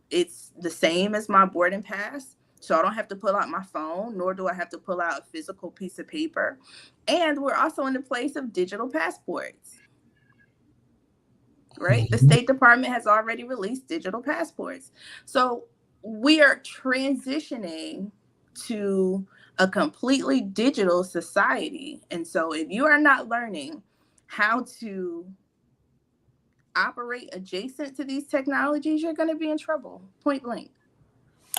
Speaker 1: It's the same as my boarding pass. So I don't have to pull out my phone, nor do I have to pull out a physical piece of paper. And we're also in the place of digital passports, right? The
Speaker 2: Mhm.
Speaker 1: State Department has already released digital passports. So we are transitioning to a completely digital society. And so if you are not learning how to operate adjacent to these technologies, you're going to be in trouble, point blank.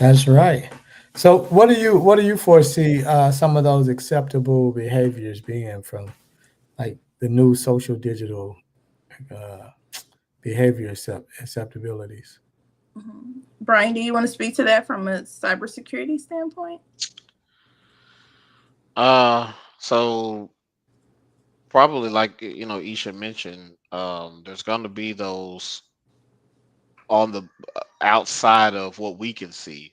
Speaker 2: That's right. So what do you foresee some of those acceptable behaviors being from like the new social digital uh, behavior acceptabilities?
Speaker 1: Brian, do you want to speak to that from a cybersecurity standpoint?
Speaker 3: So probably like Isha mentioned, there's going to be those on the outside of what we can see,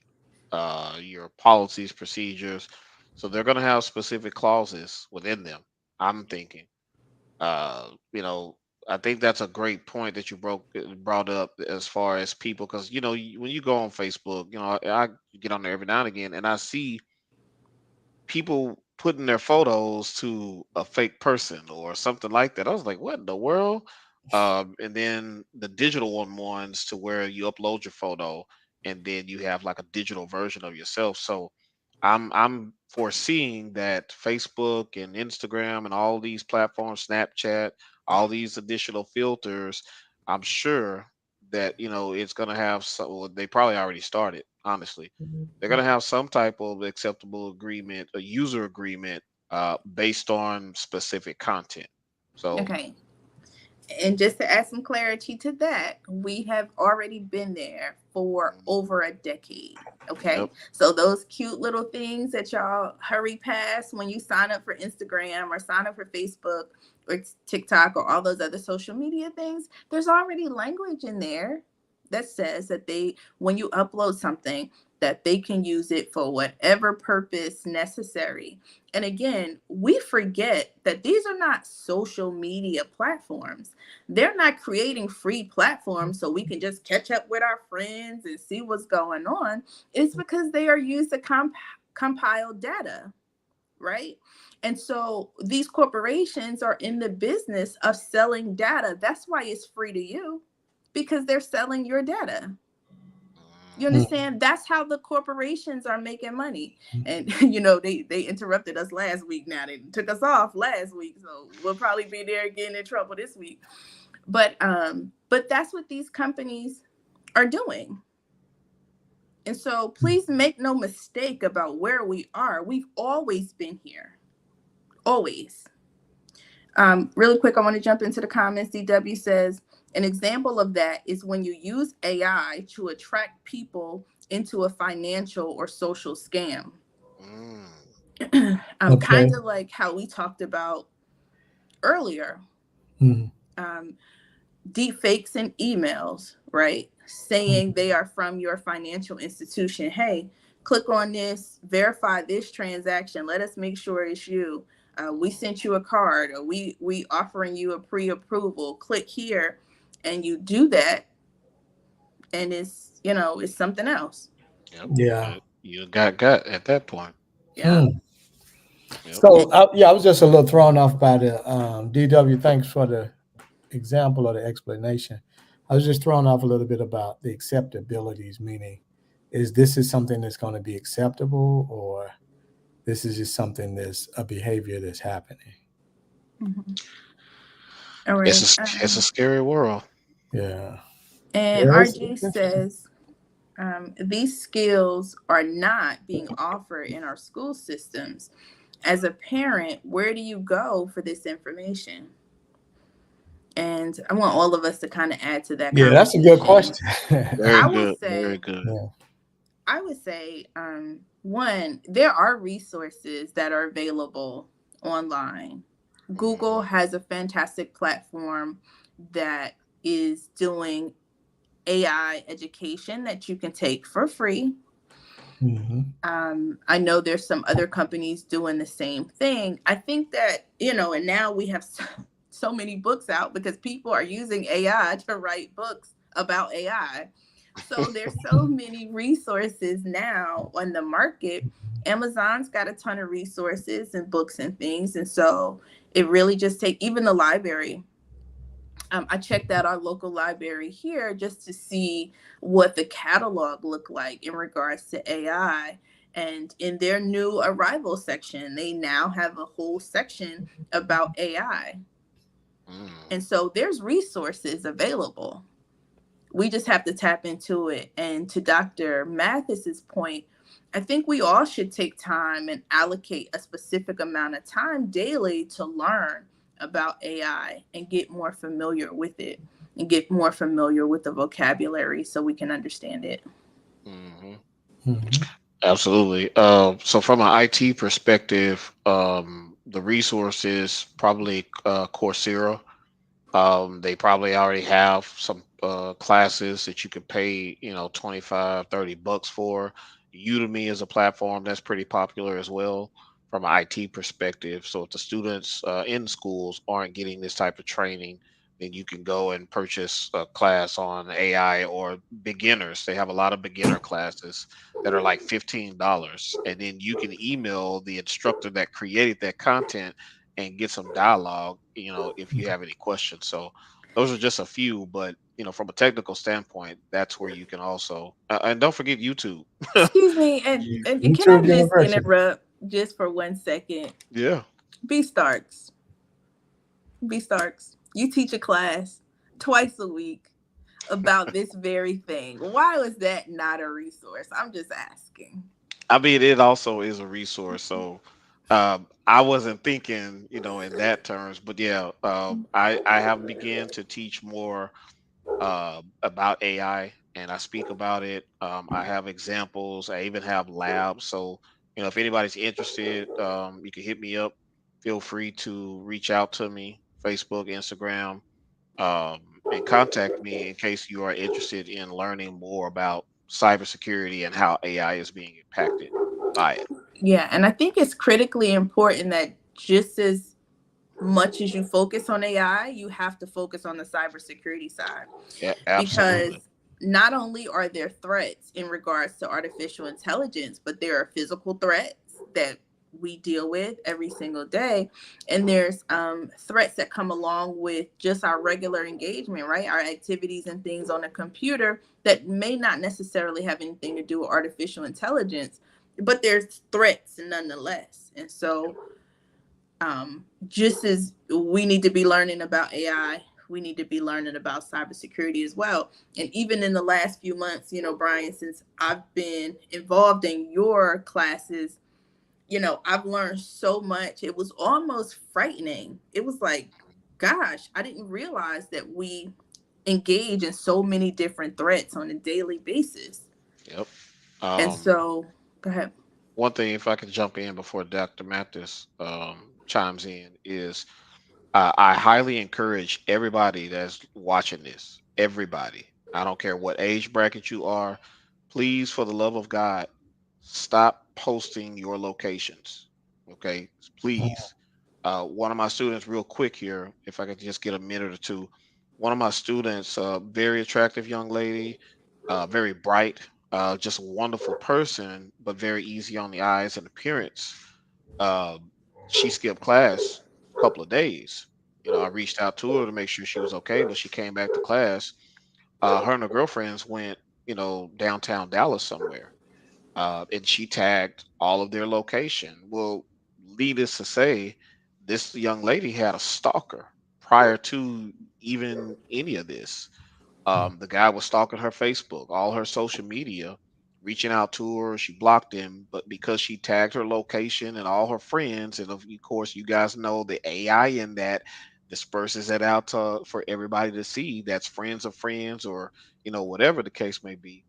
Speaker 3: your policies, procedures. So they're going to have specific clauses within them. I'm thinking, uh, you know, I think that's a great point that you brought up as far as people, because when you go on Facebook, I get on there every now and again, and I see people putting their photos to a fake person or something like that. I was like, what in the world? And then the digital ones to where you upload your photo and then you have like a digital version of yourself. So I'm foreseeing that Facebook and Instagram and all these platforms, Snapchat, all these additional filters, I'm sure that it's gonna have some. Well, they probably already started, honestly. They're going to have some type of acceptable agreement, a user agreement, based on specific content. So,
Speaker 1: Okay. And just to add some clarity to that, we have already been there for over a decade. Okay.
Speaker 3: Yep.
Speaker 1: So those cute little things that y'all hurry past when you sign up for Instagram or sign up for Facebook or TikTok or all those other social media things, there's already language in there that says that when you upload something, that they can use it for whatever purpose necessary. And again, we forget that these are not social media platforms. They're not creating free platforms so we can just catch up with our friends and see what's going on. It's because they are used to compile data, right? And so these corporations are in the business of selling data. That's why it's free to you, because they're selling your data. You understand? That's how the corporations are making money. And they interrupted us last week. Now they took us off last week, so we'll probably be there getting in trouble this week. But that's what these companies are doing. And so please make no mistake about where we are. We've always been here. Always. Really quick, I want to jump into the comments. DW says, an example of that is when you use AI to attract people into a financial or social scam.
Speaker 2: Okay.
Speaker 1: Kind of like how we talked about earlier. Deep fakes and emails, right? Saying they are from your financial institution. Hey, click on this, verify this transaction. Let us make sure it's you. We sent you a card, or we offering you a pre-approval. Click here, and you do that, and it's something else.
Speaker 3: Yep.
Speaker 2: Yeah.
Speaker 3: You got at that point.
Speaker 1: Yeah.
Speaker 3: Yep.
Speaker 2: So I was just a little thrown off by the DW. Thanks for the example or the explanation. I was just thrown off a little bit about the acceptabilities, meaning is something that's going to be acceptable, or this is just something that's a behavior that's happening.
Speaker 1: Mm-hmm. All right.
Speaker 3: It's a scary world.
Speaker 2: Yeah.
Speaker 1: And
Speaker 2: Yes.
Speaker 1: RG says, these skills are not being offered in our school systems. As a parent, where do you go for this information? And I want all of us to kind of add to that
Speaker 2: Yeah, that's a good
Speaker 1: conversation.
Speaker 2: question.
Speaker 3: Very
Speaker 1: I would
Speaker 3: good. Very
Speaker 1: say,
Speaker 3: good.
Speaker 2: Yeah.
Speaker 1: one, there are resources that are available online. Google has a fantastic platform that is doing AI education that you can take for free. I know there's some other companies doing the same thing. I think that, and now we have so many books out because people are using AI to write books about AI. So there's so many resources now on the market. Amazon's got a ton of resources and books and things. And so it really just even the library. I checked out our local library here just to see what the catalog looked like in regards to AI. And in their new arrival section, they now have a whole section about AI. And so there's resources available. We just have to tap into it. And to Dr. Mathis's point, I think we all should take time and allocate a specific amount of time daily to learn about AI and get more familiar with it and get more familiar with the vocabulary so we can understand it.
Speaker 3: Absolutely. So from an IT perspective, the resources probably Coursera. They probably already have some classes that you could pay, 25, $30 for. Udemy is a platform that's pretty popular as well from an IT perspective. So if the students in schools aren't getting this type of training, then you can go and purchase a class on AI or beginners. They have a lot of beginner classes that are like $15. And then you can email the instructor that created that content and get some dialogue, if you have any questions. So those are just a few, but from a technical standpoint, that's where you can also and don't forget YouTube.
Speaker 1: Excuse me, and can I
Speaker 2: YouTube
Speaker 1: just
Speaker 2: University.
Speaker 1: interrupt just for 1 second?
Speaker 3: Yeah.
Speaker 1: B Starks. B Starks, you teach a class twice a week about this very thing. Why was that not a resource? I'm just asking.
Speaker 3: I mean, it also is a resource. So I wasn't thinking, in that terms, but yeah, I have began to teach more about AI, and I speak about it. I have examples. I even have labs. So, if anybody's interested, you can hit me up. Feel free to reach out to me, Facebook, Instagram, and contact me in case you are interested in learning more about cybersecurity and how AI is being impacted by it.
Speaker 1: Yeah, and I think it's critically important that just as much as you focus on AI, you have to focus on the cybersecurity side,
Speaker 3: Yeah,
Speaker 1: because
Speaker 3: absolutely.
Speaker 1: not only are there threats in regards to artificial intelligence, but there are physical threats that we deal with every single day. And there's threats that come along with just our regular engagement, right? Our activities and things on a computer that may not necessarily have anything to do with artificial intelligence, but there's threats nonetheless. And so just as we need to be learning about AI, we need to be learning about cybersecurity as well. And even in the last few months, Bryan, since I've been involved in your classes, I've learned so much. It was almost frightening. It was like, gosh, I didn't realize that we engage in so many different threats on a daily basis.
Speaker 3: Yep.
Speaker 1: And
Speaker 3: Um,
Speaker 1: so, go ahead.
Speaker 3: One thing, if I can jump in before Dr. Mathis chimes in, is I highly encourage everybody that's watching this, everybody, I don't care what age bracket you are, please, for the love of God, stop posting your locations. Okay, please. One of my students, real quick here, if I could just get a minute or two. One of my students, very attractive young lady, very bright, just a wonderful person, but very easy on the eyes and appearance. Uh, she skipped class a couple of days. I reached out to her to make sure she was okay, but she came back to class. Her and her girlfriends went, downtown Dallas somewhere, and she tagged all of their location. Well, needless to say, this young lady had a stalker prior to even any of this. The guy was stalking her Facebook, all her social media, reaching out to her. She blocked him, but because she tagged her location and all her friends, and of course, you guys know the AI in that disperses it out for everybody to see. That's friends of friends, or whatever the case may be.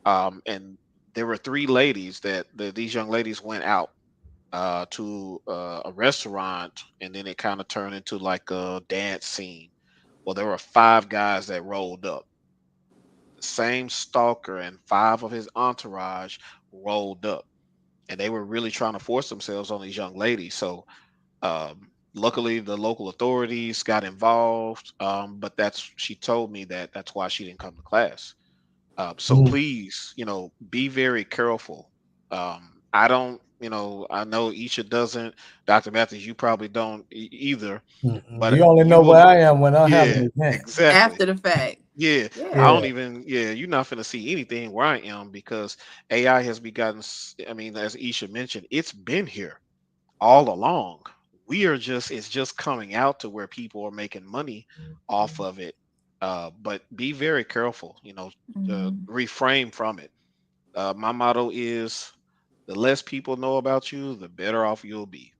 Speaker 3: And there were three ladies these young ladies went out to a restaurant, and then it kind of turned into like a dance scene. Well, there were five guys that rolled up, the same stalker and five of his entourage rolled up, and they were really trying to force themselves on these young ladies. So luckily the local authorities got involved, but she told me that's why she didn't come to class. So
Speaker 2: Mm,
Speaker 3: please, be very careful. I don't, I know Isha doesn't. Dr. Matthews, you probably don't either, but
Speaker 2: You only
Speaker 3: you
Speaker 2: know
Speaker 3: will.
Speaker 2: where I am when I have
Speaker 3: Yeah,
Speaker 2: an event.
Speaker 3: exactly.
Speaker 1: After the fact.
Speaker 3: Yeah, I
Speaker 1: Yeah.
Speaker 3: don't
Speaker 2: Yeah.
Speaker 3: even. Yeah, you're not going to see anything where I am because AI has begotten. I mean, as Isha mentioned, it's been here all along. It's just coming out to where people are making money off of it. But be very careful.
Speaker 1: Mhm.
Speaker 3: Refrain from it. My motto is: the less people know about you, the better off you'll be.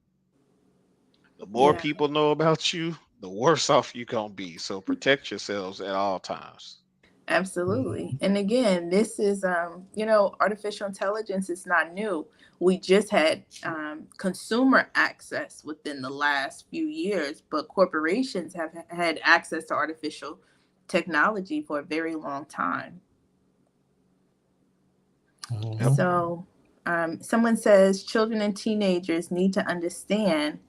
Speaker 3: The more
Speaker 1: Yeah.
Speaker 3: people know about you, the worse off you're gonna be. So protect yourselves at all times.
Speaker 1: Absolutely.
Speaker 2: Mhm.
Speaker 1: And again, this is, artificial intelligence is not new. We just had consumer access within the last few years, but corporations have had access to artificial technology for a very long time.
Speaker 3: Yep.
Speaker 2: Mhm.
Speaker 1: So, someone says children and teenagers need to understand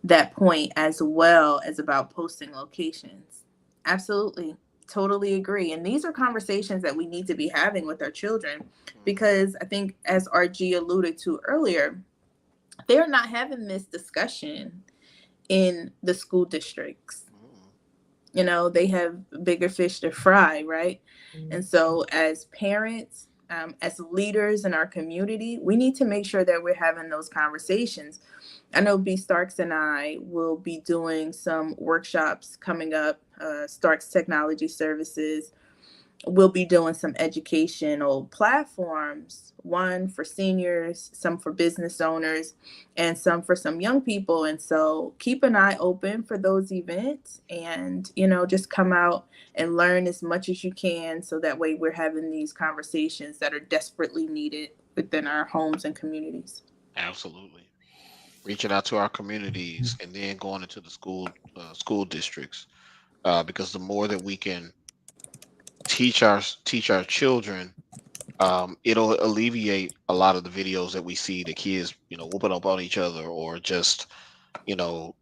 Speaker 1: that point as well as about posting locations. Absolutely. Totally agree. And these are conversations that we need to be having with our children,
Speaker 3: Mhm.
Speaker 1: because I think, as RG alluded to earlier, they're not having this discussion in the school districts.
Speaker 3: Mhm.
Speaker 1: They have bigger fish to fry, right? And so, as parents, as leaders in our community, we need to make sure that we're having those conversations. I know B Starks and I will be doing some workshops coming up, Starks Technology Services, we'll be doing some educational platforms, one for seniors, some for business owners, and some for some young people. And so keep an eye open for those events and, just come out and learn as much as you can so that way we're having these conversations that are desperately needed within our homes and communities.
Speaker 3: Absolutely. Reaching out to our communities and then going into the school districts, because the more that we can teach our children, it'll alleviate a lot of the videos that we see the kids, whooping up on each other, or just, you know,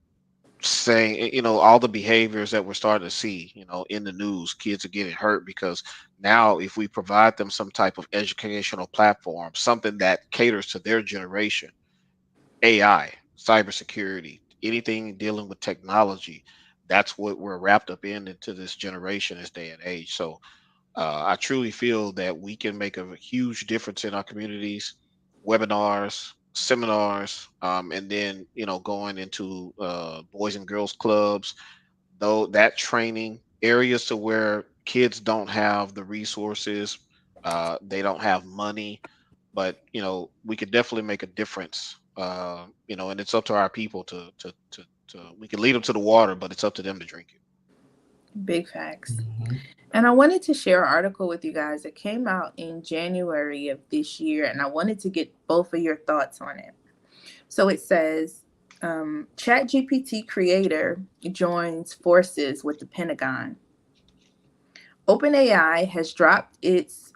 Speaker 3: saying, all the behaviors that we're starting to see, in the news. Kids are getting hurt because now, if we provide them some type of educational platform, something that caters to their generation, AI, cybersecurity, anything dealing with technology, that's what we're wrapped up into this generation, this day and age. So I truly feel that we can make a huge difference in our communities, webinars, seminars, and then, going into boys and girls clubs, though that training areas to where kids don't have the resources, they don't have money, but we could definitely make a difference. And it's up to our people to we can lead them to the water, but it's up to them to drink it.
Speaker 1: Big facts.
Speaker 2: Mhm.
Speaker 1: And I wanted to share an article with you guys that came out in January of this year, and I wanted to get both of your thoughts on it. So it says ChatGPT creator joins forces with the Pentagon. OpenAI has dropped its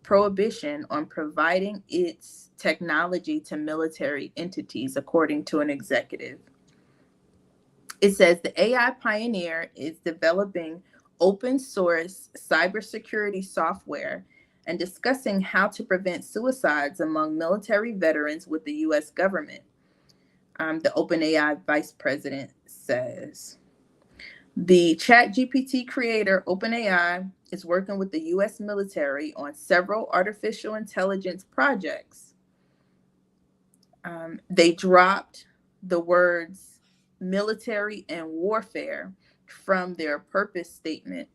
Speaker 1: prohibition on providing its technology to military entities, according to an executive. It says the AI pioneer is developing open source cybersecurity software and discussing how to prevent suicides among military veterans with the U.S. government. The OpenAI vice president says. The ChatGPT creator, OpenAI, is working with the U.S. military on several artificial intelligence projects. They dropped the words military and warfare from their purpose statement,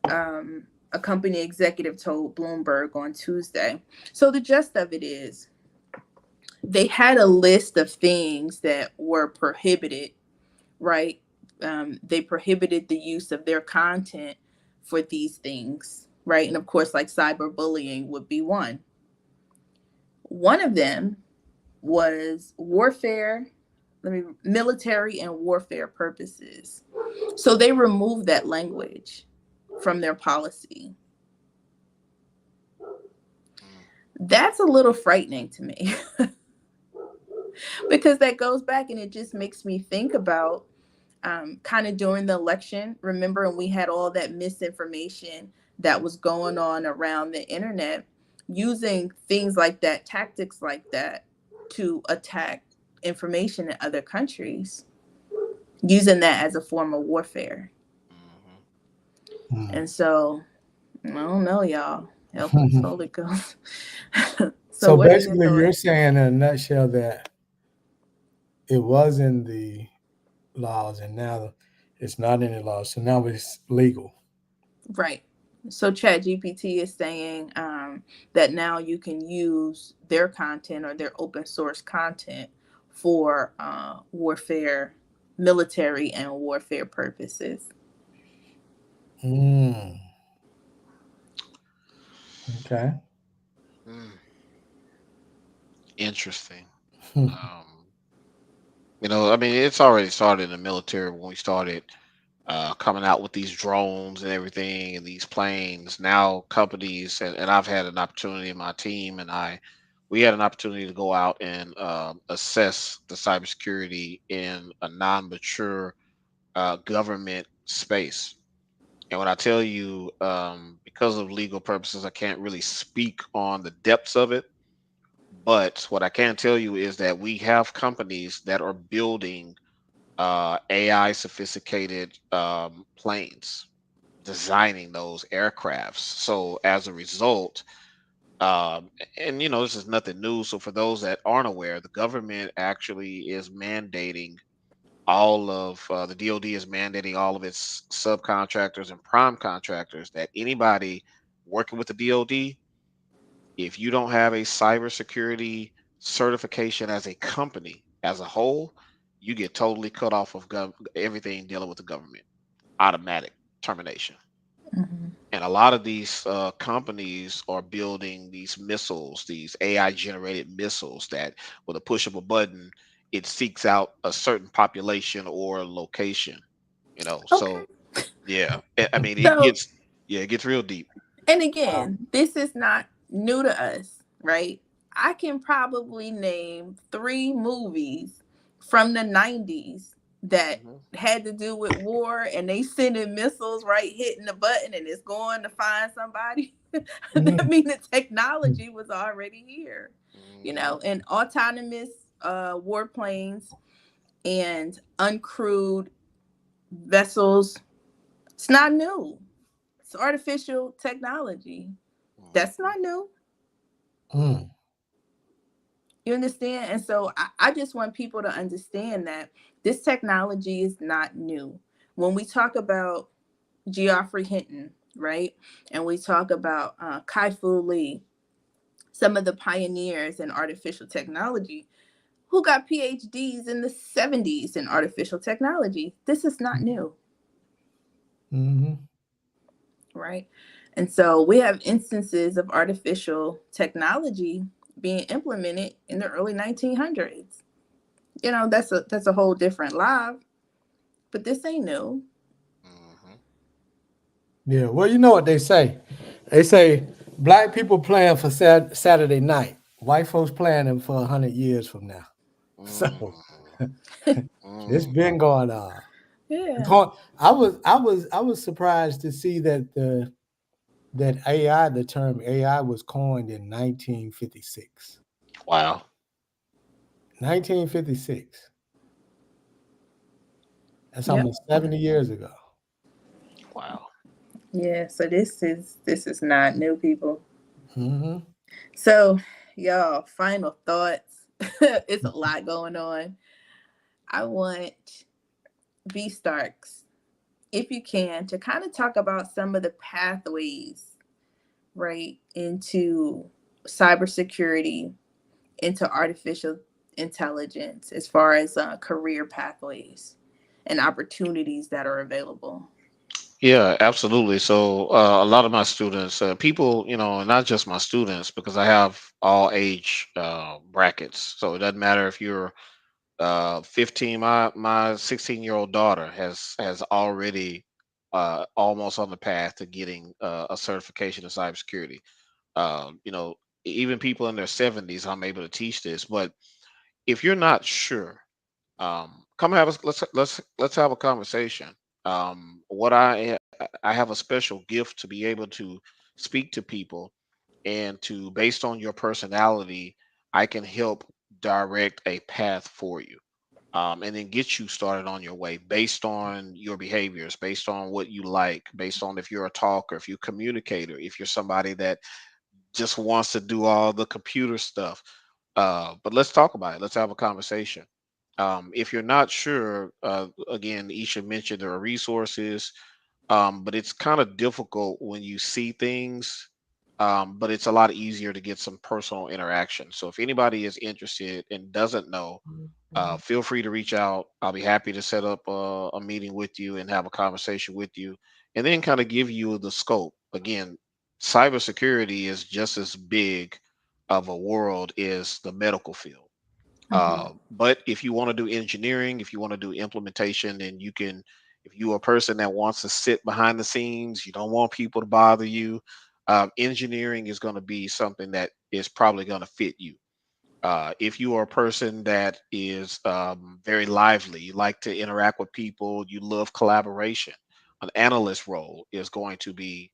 Speaker 1: a company executive told Bloomberg on Tuesday. So the gist of it is they had a list of things that were prohibited, right? They prohibited the use of their content for these things, right? And of course, like cyberbullying would be one. One of them was warfare, military and warfare purposes. So they removed that language from their policy.
Speaker 3: Mm.
Speaker 1: That's a little frightening to me because that goes back and it just makes me think about kind of during the election. Remember, and we had all that misinformation that was going on around the internet, using things like that, tactics like that, to attack information in other countries, using that as a form of warfare.
Speaker 3: Mhm.
Speaker 1: And so, I don't know, y'all. Help us,
Speaker 2: Mhm.
Speaker 1: Holy Ghost. So,
Speaker 2: So
Speaker 1: what are your
Speaker 2: basically, you're
Speaker 1: thoughts?
Speaker 2: saying in a nutshell that it was in the laws and now it's not in the laws. So now it's legal.
Speaker 1: Right. So ChatGPT is saying that now you can use their content or their open source content for warfare, military and warfare purposes.
Speaker 2: Mm, okay.
Speaker 3: Mm. Interesting.
Speaker 2: Hmm.
Speaker 3: Um, I mean, it's already started in the military when we started coming out with these drones and everything and these planes. Now companies, and I've had an opportunity, my team and we had an opportunity to go out and assess the cybersecurity in a non-mature government space. And when I tell you, because of legal purposes, I can't really speak on the depths of it. But what I can tell you is that we have companies that are building AI sophisticated planes, designing those aircrafts. So as a result, and this is nothing new. So for those that aren't aware, the government actually is mandating all of the DoD is mandating all of its subcontractors and prime contractors that anybody working with the DoD, if you don't have a cybersecurity certification as a company as a whole, you get totally cut off of everything dealing with the government. Automatic termination.
Speaker 1: Mhm.
Speaker 3: And a lot of these companies are building these missiles, these AI generated missiles that, with a push of a button, it seeks out a certain population or location.
Speaker 1: Okay.
Speaker 3: So yeah, I mean,
Speaker 1: So,
Speaker 3: it gets real deep.
Speaker 1: and
Speaker 2: Wow.
Speaker 1: again, this is not new to us, right? I can probably name three movies from the 90s that
Speaker 3: Hmm.
Speaker 1: had to do with war and they sending missiles, right? Hitting the button and it's going to find somebody. I
Speaker 2: Mhm.
Speaker 1: mean, the technology was already here,
Speaker 3: Hmm.
Speaker 1: and autonomous warplanes and uncrewed vessels. It's not new. It's artificial technology. That's
Speaker 3: Hmm.
Speaker 1: not new.
Speaker 2: Mm.
Speaker 1: You understand? And so I just want people to understand that this technology is not new. When we talk about Geoffrey Hinton, right? And we talk about Kai Fu Lee, some of the pioneers in artificial technology who got PhDs in the 70s in artificial technology. This is not new,
Speaker 2: Mm-hmm.
Speaker 1: right? And so we have instances of artificial technology being implemented in the early 1900s. That's a whole different live, but this ain't new.
Speaker 3: Hmm.
Speaker 2: Yeah. Well, you know what they say? They say black people plan for Saturday night. White folks planning for 100 years from now. So it's
Speaker 3: Hmm.
Speaker 2: been going on.
Speaker 1: Yeah.
Speaker 2: Going- I was surprised to see that AI, the term AI, was coined in 1956.
Speaker 3: Wow.
Speaker 2: 1956. That's
Speaker 1: Yep.
Speaker 2: almost 70 years ago.
Speaker 3: Wow.
Speaker 1: Yeah. So this is not new, people.
Speaker 2: Hmm.
Speaker 1: So, y'all, final thoughts. It's a lot going on. I want B Starks, if you can, to kind of talk about some of the pathways, right, into cybersecurity, into artificial intelligence, as far as career pathways and opportunities that are available.
Speaker 3: Yeah, absolutely. So a lot of my students, people, and not just my students, because I have all age brackets. So it doesn't matter if you're 15. My 16-year-old daughter has already almost on the path to getting a certification in cybersecurity. Even people in their 70s, I'm able to teach this. But if you're not sure, come have us. Let's have a conversation. What I have a special gift to be able to speak to people, and to, based on your personality, I can help direct a path for you, and then get you started on your way based on your behaviors, based on what you like, based on if you're a talker, if you're a communicator, if you're somebody that just wants to do all the computer stuff. But let's talk about it. Let's have a conversation. If you're not sure, again, Isha mentioned there are resources, but it's kind of difficult when you see things. But it's a lot easier to get some personal interaction. So if anybody is interested and doesn't know, feel free to reach out. I'll be happy to set up a meeting with you and have a conversation with you, and then kind of give you the scope. Again, cybersecurity is just as big of a world as the medical field.
Speaker 1: Hmm.
Speaker 3: But if you want to do engineering, if you want to do implementation, then you can. If you're a person that wants to sit behind the scenes, you don't want people to bother you. Engineering is going to be something that is probably going to fit you. If you are a person that is very lively, you like to interact with people, you love collaboration, an analyst role is going to be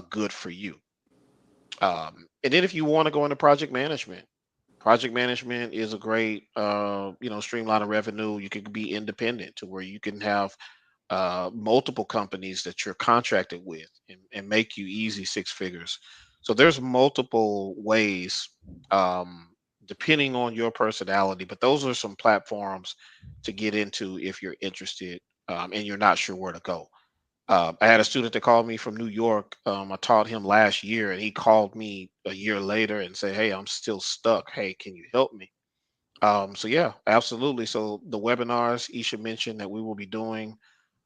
Speaker 3: good for you. And then if you want to go into project management is a great, streamline of revenue. You can be independent to where you can have multiple companies that you're contracted with, and make you easy six figures. So there's multiple ways, um, depending on your personality. But those are some platforms to get into if you're interested, and you're not sure where to go. I had a student that called me from New York. I taught him last year, and he called me a year later and said, "Hey, I'm still stuck. Hey, can you help me?" So yeah, absolutely. So the webinars Isha mentioned that we will be doing,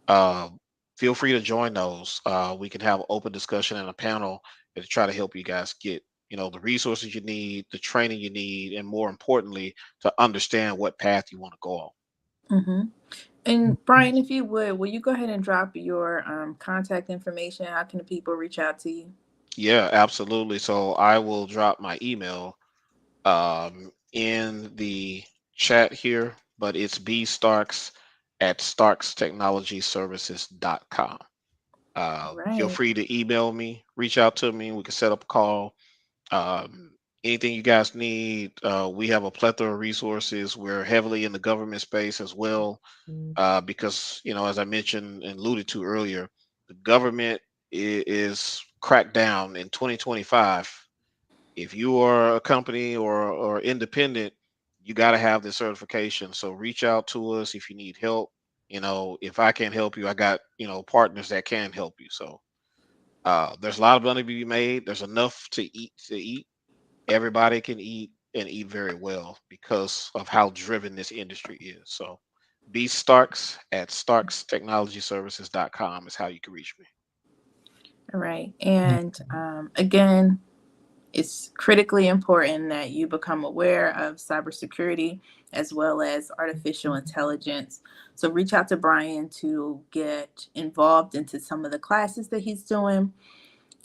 Speaker 3: uh, feel free to join those. We can have open discussion and a panel to try to help you guys get, the resources you need, the training you need, and more importantly, to understand what path you want to go on.
Speaker 1: Mm-hmm. And Bryan, if you would, will you go ahead and drop your contact information? How can the people reach out to you?
Speaker 3: Yeah, absolutely. So I will drop my email in the chat here, but it's bstarks at starkstechnologyservices.com.
Speaker 1: All
Speaker 3: Feel
Speaker 1: right.
Speaker 3: free to email me, reach out to me. We can set up a call. Um, Anything you guys need, we have a plethora of resources. We're heavily in the government space as well, because, as I mentioned and alluded to earlier, the government is cracked down in 2025. If you are a company or independent, you got to have this certification. So reach out to us if you need help. If I can't help you, I got, partners that can help you. So there's a lot of money to be made. There's enough to eat. Everybody can eat and eat very well because of how driven this industry is. So B Starks at starkstechnologyservices.com is how you can reach me.
Speaker 1: All right. And again, it's critically important that you become aware of cybersecurity as well as artificial intelligence. So reach out to Bryan to get involved into some of the classes that he's doing.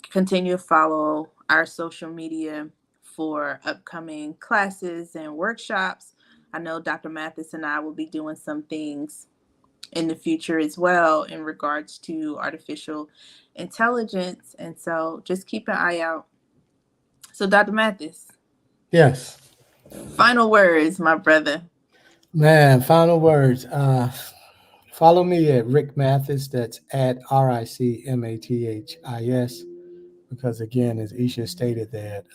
Speaker 1: Continue to follow our social media for upcoming classes and workshops. I know Dr. Mathis and I will be doing some things in the future as well in regards to artificial intelligence. And so just keep an eye out. So, Dr. Mathis,
Speaker 2: Yes.
Speaker 1: final words, my brother.
Speaker 2: Man, final words. Follow me at Ric Mathis. That's at RICMATHIS. Because again, as Isha stated, that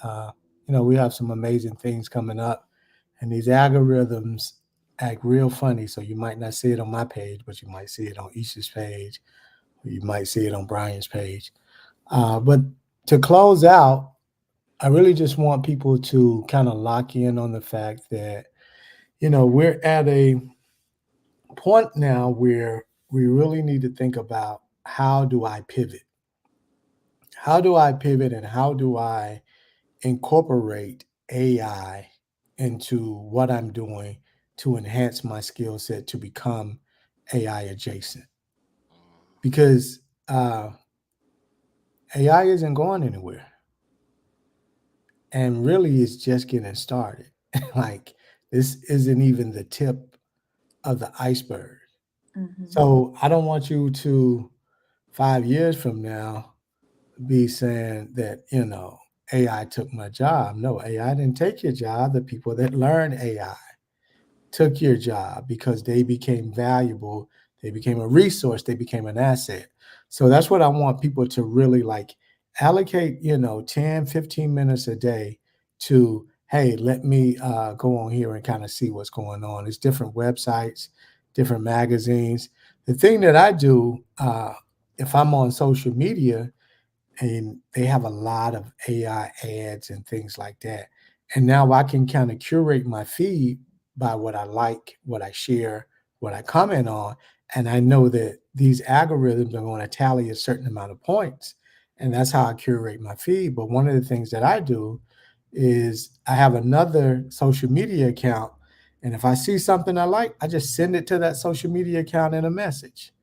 Speaker 2: we have some amazing things coming up, and these algorithms act real funny. So you might not see it on my page, but you might see it on Isha's page, or you might see it on Bryan's page. But to close out, I really just want people to kind of lock in on the fact that we're at a point now where we really need to think about, how do I pivot? How do I pivot, and how do I incorporate AI into what I'm doing to enhance my skill set to become AI adjacent? Because AI isn't going anywhere, and really it's just getting started. Like, this isn't even the tip of the iceberg.
Speaker 1: Mm-hmm.
Speaker 2: So I don't want you to, 5 years from now, be saying that, AI took my job. No, AI didn't take your job. The people that learned AI took your job because they became valuable. They became a resource. They became an asset. So that's what I want people to really like, allocate, 10, 15 minutes a day to, hey, let me go on here and kind of see what's going on. It's different websites, different magazines. The thing that I do, if I'm on social media, and they have a lot of AI ads and things like that. And now I can kind of curate my feed by what I like, what I share, what I comment on. And I know that these algorithms are going to tally a certain amount of points. And that's how I curate my feed. But one of the things that I do is I have another social media account. And if I see something I like, I just send it to that social media account in a message.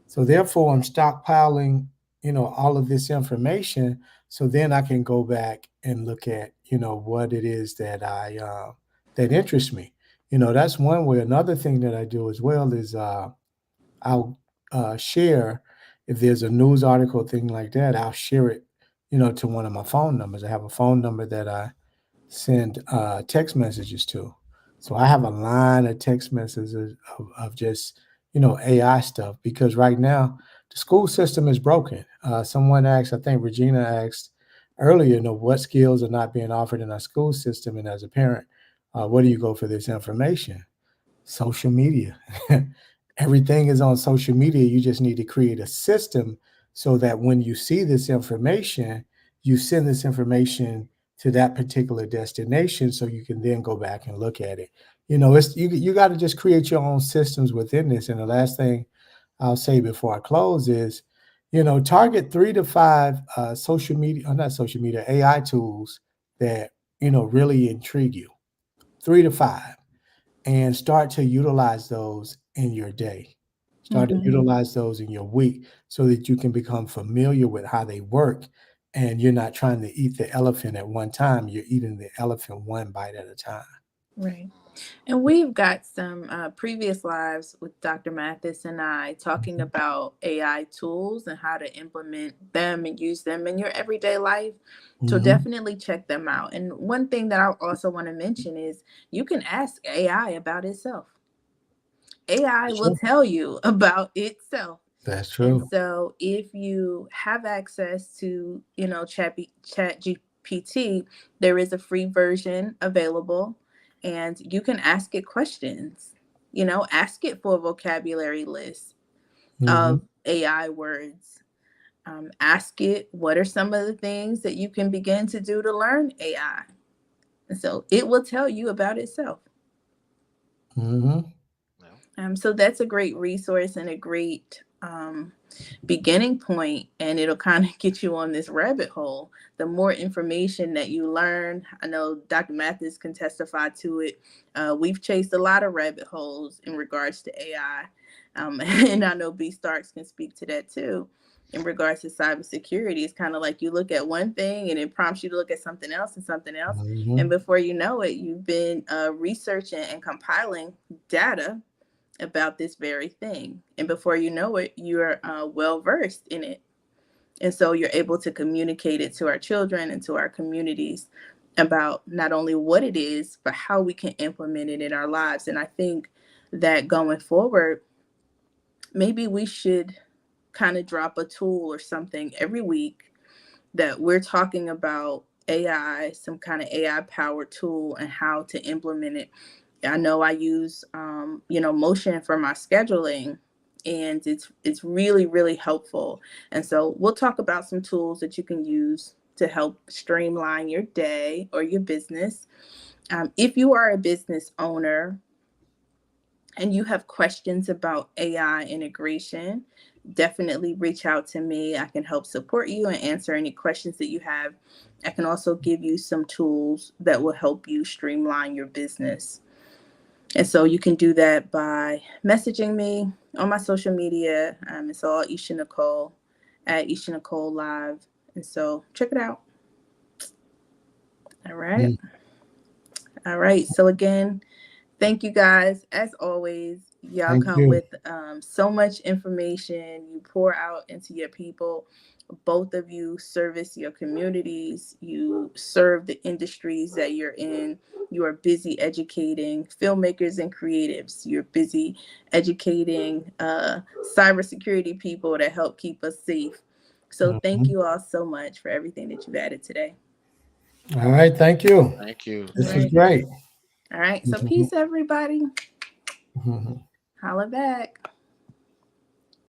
Speaker 2: So therefore, I'm stockpiling, all of this information. So then I can go back and look at, what it is that that interests me. That's one way. Another thing that I do as well is I'll share, if there's a news article, thing like that, I'll share it, to one of my phone numbers. I have a phone number that I send text messages to. So I have a line of text messages of just, AI stuff, because right now the school system is broken. Someone asked, I think Regina asked earlier, what skills are not being offered in our school system? And as a parent, where do you go for this information? Social media. Everything is on social media. You just need to create a system so that when you see this information, you send this information to that particular destination so you can then go back and look at it. It's you got to just create your own systems within this. And the last thing I'll say before I close is, target 3 to 5 social media, or not social media, AI tools that, really intrigue you. 3 to 5, and start to utilize those in your day. Start to
Speaker 1: Mm-hmm.
Speaker 2: utilize those in your week so that you can become familiar with how they work. And you're not trying to eat the elephant at one time. You're eating the elephant one bite at a time.
Speaker 1: Right. And we've got some previous lives with Dr. Mathis and I talking
Speaker 2: Mhm.
Speaker 1: about AI tools and how to implement them and use them in your everyday life. So
Speaker 2: Mhm.
Speaker 1: definitely check them out. And one thing that I also want to mention is you can ask AI about itself. AI will
Speaker 2: Sure.
Speaker 1: tell you about itself.
Speaker 2: That's
Speaker 1: And
Speaker 2: true.
Speaker 1: so if you have access to, chat GPT, there is a free version available and you can ask it questions. Ask it for a vocabulary list
Speaker 2: Mhm.
Speaker 1: of AI words. Ask it what are some of the things that you can begin to do to learn AI. And so it will tell you about itself.
Speaker 2: Mhm.
Speaker 3: Yeah.
Speaker 1: So that's a great resource and a great beginning point, and it'll kind of get you on this rabbit hole. The more information that you learn, I know Dr. Mathis can testify to it. We've chased a lot of rabbit holes in regards to AI, and I know B Starks can speak to that too. In regards to cybersecurity, it's kind of like you look at one thing and it prompts you to look at something else and something else, and
Speaker 2: Mhm.
Speaker 1: before you know it, you've been researching and compiling data about this very thing. And before you know it, you're well versed in it. And so you're able to communicate it to our children and to our communities about not only what it is, but how we can implement it in our lives. And I think that going forward, maybe we should kind of drop a tool or something every week that we're talking about AI, some kind of AI powered tool and how to implement it. I know I use Motion for my scheduling, and it's really really helpful. And so we'll talk about some tools that you can use to help streamline your day or your business. If you are a business owner and you have questions about AI integration, definitely reach out to me. I can help support you and answer any questions that you have. I can also give you some tools that will help you streamline your business. And so you can do that by messaging me on my social media. It's all Isha Nicole at Isha Nicole Live. And so check it out. All right.
Speaker 2: Mm.
Speaker 1: All right. So again, thank you guys. As always, y'all
Speaker 2: Thank
Speaker 1: come
Speaker 2: you.
Speaker 1: with so much information. You pour out into your people. Both of you service your communities. You serve the industries that you're in. You are busy educating filmmakers and creatives. You're busy educating cybersecurity people to help keep us safe. So thank
Speaker 2: Mhm.
Speaker 1: you all so much for everything that you've added today.
Speaker 2: All right. Thank you.
Speaker 3: Thank you.
Speaker 1: All
Speaker 2: This was
Speaker 3: Thank
Speaker 1: right.
Speaker 3: you.
Speaker 2: great.
Speaker 1: All right. So
Speaker 2: Mhm.
Speaker 1: peace, everybody.
Speaker 2: Mhm.
Speaker 1: Holla back.